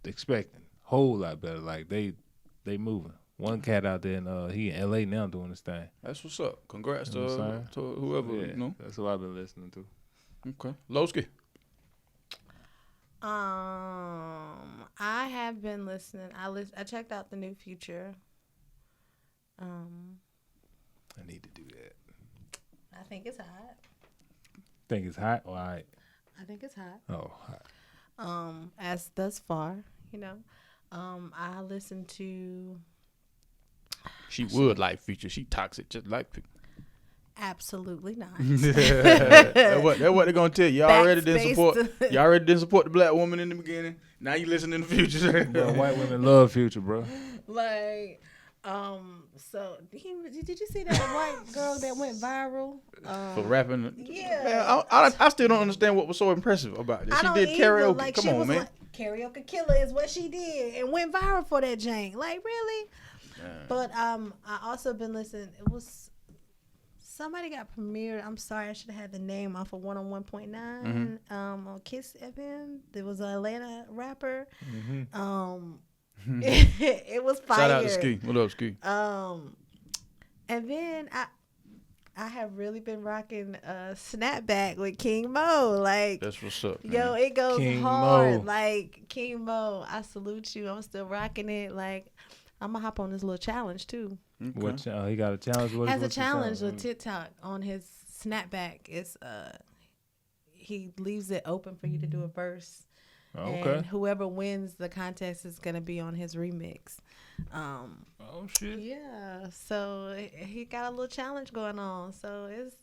expecting. Whole lot better. Like they moving. One cat out there, and he in L.A. now doing his thing. That's what's up. Congrats You know what I'm to whoever, Yeah, you know. that's what I've been listening to. Okay. Lowski. I have been listening. I checked out the new Future. I need to do that. I think it's hot. Think it's hot? All right. I think it's hot. Oh, hot. As thus far, you know. I listened to She would like Future. She toxic just like Future. absolutely not. That's what they're gonna tell you. Y'all already didn't support. Backspaced. Y'all already didn't support the black woman in the beginning. Now you listen in the future. Bro, white women love Future, bro. Like, so did you see that white girl that went viral? For rapping. Yeah. Man, I still don't understand what was so impressive about it. I She don't did either. karaoke. Like, Come she on, was man. like, karaoke killer is what she did and went viral for that jank. Like, really? But I also been listening. It was somebody got premiered. I'm sorry, I should have had the name off of 101.9 on Kiss FM. There was an Atlanta rapper. It was fire. Shout out to Ski. What up, Ski? And then I have really been rocking Snapback with King Mo. Like, That's what's up. yo, Man. it goes King hard. Mo. Like, King Mo, I salute you. I'm still rocking it. Like, I'm gonna hop on this little challenge too. Okay. What he got a challenge? Has a challenge with TikTok on his Snapback. It's he leaves it open for you to do a verse. Okay. And whoever wins the contest is gonna be on his remix. Oh shit. Yeah. So he got a little challenge going on. So it's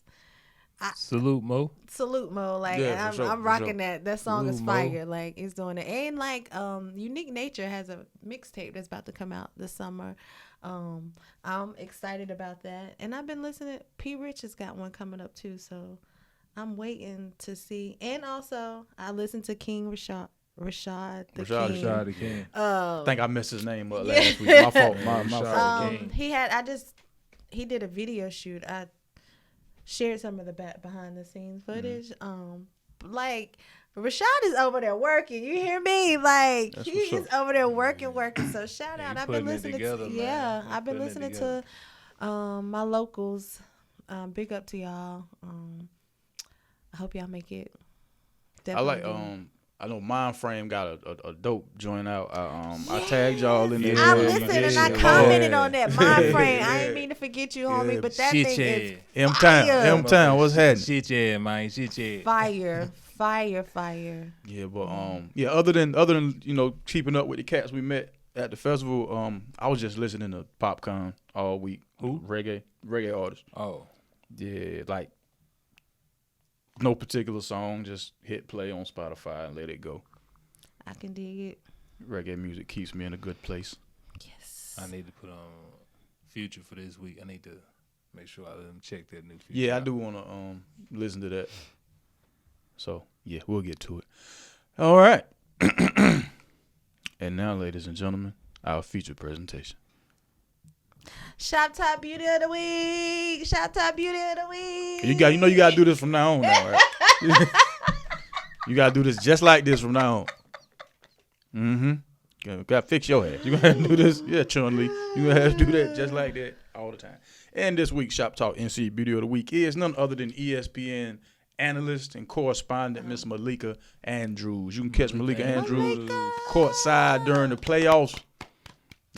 Salute Mo. salute Mo. Like, Yeah, and for sure, I'm for rocking sure. that. That song is Salute Mo. fire. Like, he's doing it. And like Unique Nature has a mixtape that's about to come out this summer. I'm excited about that. And I've been listening. P Rich has got one coming up too. So I'm waiting to see. And also I listened to King Rashad the Rashad King. Rashad the King. I think I messed his name up Yeah. last week. My fault. My Rashad fault. King. He did a video shoot. I shared some of the behind the scenes footage. Like, Rashad is over there working. You hear me? Like, That's he what's is over there working. So shout Yeah, out. he I've been putting it listening together, to man. I've been Putting it listening together. to my locals. Big up to y'all. I hope y'all make it. I like Definitely. I know Mind Frame got a dope joint out. I tagged y'all in there. I Yeah, listened and I yeah. commented on that mind frame. I Yeah. ain't mean to forget you, homie, Yeah, but that shit, thing is yeah. M-Town. fire. M-Town. What's happening? Shit yeah, man. Shit yeah. fire. Yeah, but other than you know keeping up with the cats we met at the festival, I was just listening to Popcorn all week. Who? Reggae artists. Oh. Yeah, like no particular song, just hit play on Spotify and let it go. I can dig it. Reggae music keeps me in a good place. Yes. I need to put on Future for this week. I need to make sure I let them check that new Future. Yeah, I out. do want to listen to that. So yeah, we'll get to it. All right. And now, ladies and gentlemen, our feature presentation. Shop Top Beauty of the Week. Shop Top Beauty of the Week. You got to do this from now on, now, right? You got to do this just like this from now on. Got to fix your ass. You gonna have to do this, yeah, Chun-Li. You gonna have to do that just like that all the time. And this week's Shop Talk NC Beauty of the Week is none other than ESPN analyst and correspondent Miss Malika Andrews. You can catch Malika Andrews courtside during the playoffs.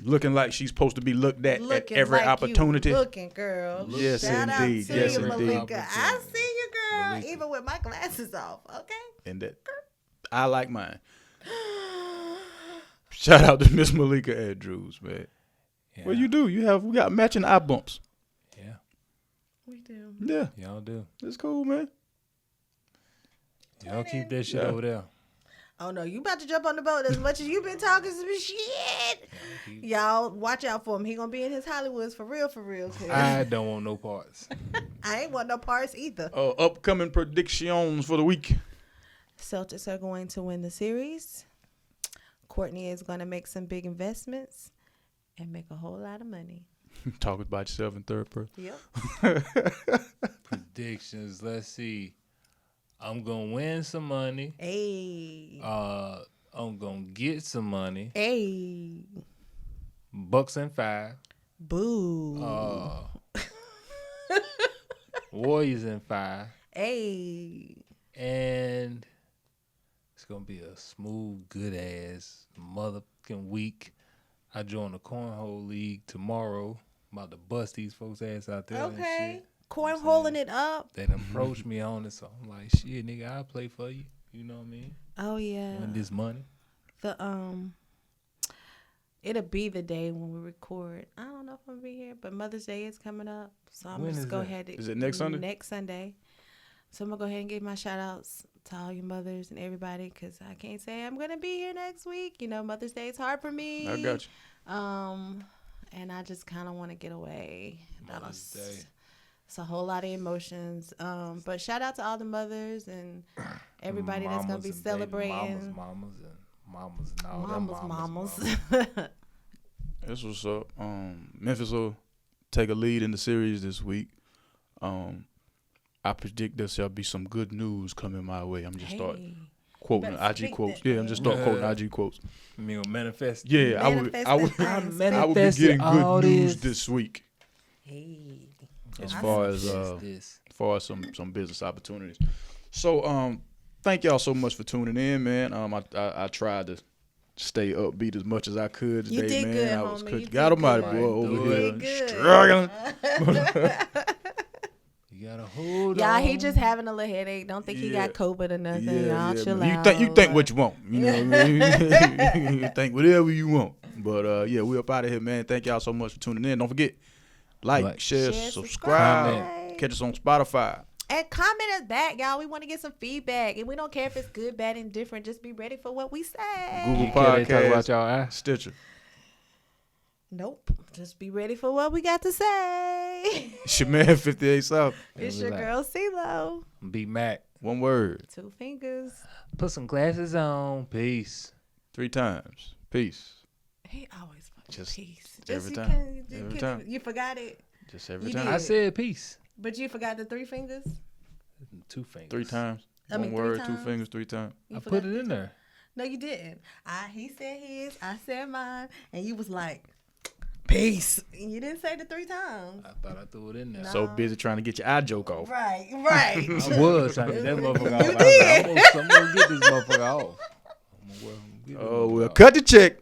looking like she's supposed to be looked at Looking every like opportunity. You looking, girl. Yes, Shout indeed. out to Yes, you, indeed. Malika. I see you, girl, Malika. even with my glasses off. Okay. And that I like mine. Shout out to Miss Malika Andrews, man. Yeah. Well, you do. We got matching eye bumps. Yeah, We do. Yeah, y'all do. it's cool, man. Y'all keep that shit Yeah. over there. Oh no, you about to jump on the boat as much as you've been talking some shit. Y'all watch out for him. He gonna be in his Hollywoods for real, 'cause I don't want no parts. I ain't want no parts either. Upcoming predictions for the week. Celtics are going to win the series. Courtney is going to make some big investments and make a whole lot of money. Talk about yourself in third person. Yep. Predictions. Let's see. I'm gonna win some money. Hey. I'm gonna get some money. Hey. Bucks and 5. Boo. Warriors in 5. Hey. And it's gonna be a smooth, good ass motherfucking week. I join the cornhole league tomorrow. I'm about to bust these folks' ass out there. And Okay. shit. Cornholing it up. They done approached me on it, so I'm like, shit, nigga, I'll play for you. You know what I mean? Oh yeah. Win this money. The it'll be the day when we record. I don't know if I'm gonna be here, but Mother's Day is coming up, so I'm When just is go that? ahead. Is it next Sunday? Next Sunday. So I'm gonna go ahead and give my shout outs to all your mothers and everybody, because I can't say I'm gonna be here next week. You know, Mother's Day is hard for me. I got you. And I just kind of want to get away. Mother's Day. It's a whole lot of emotions. But shout out to all the mothers and everybody that's gonna Mamas be and baby celebrating. Mamas and all them Mamas. That's what's up. Memphis will take a lead in the series this week. I predict there shall be some good news coming my way. I'm just start quoting better IG speak quotes. that, Yeah, I'm just start man. quoting IG quotes. You mean manifest? Yeah, I would be getting good news this week Hey. as I far as this. some business opportunities. So thank y'all so much for tuning in, man. I tried to stay upbeat as much as I could today, You did man. good, I was homie. cooking. You God did almighty, good. boy, over You here did good. struggling. You gotta hold Y'all, on. he just having a little headache. Don't think he Yeah. got COVID or nothing. Yeah, Y'all yeah, chill man. out. You think what you want. You know what I mean? You think whatever you want. But yeah, we up out of here, man. Thank y'all so much for tuning in. Don't forget, like, share, subscribe. subscribe. Catch us on Spotify. And comment us back, y'all. We want to get some feedback. And we don't care if it's good, bad, and different. Just be ready for what we say. Google You care they talk Podcast, about y'all ass? Stitcher. Nope. Just be ready for what we got to say. It's your man, 58 South. It's your girl, CeeLo. Be Mac. One word. 2 fingers. Put some glasses on. Peace. 3 times. Peace. He always fucking Just peace. every you time. couldn't- you Every couldn't- time. You forgot it. Just every You time. did. I said peace. But you forgot the 3 fingers? 2 fingers. 3 times. I mean, One 3 word, 2 times. fingers, 3 times. You I forgot put it in there. No, you didn't. He said his, I said mine, and you was like, peace. And you didn't say the 3 times. I thought I threw it in there. No. So busy trying to get your eye joke off. Right. I was trying to get that motherfucker off. You I was like, did. I'm gonna get this motherfucker off. I'm gonna Oh, get well, off. cut the check.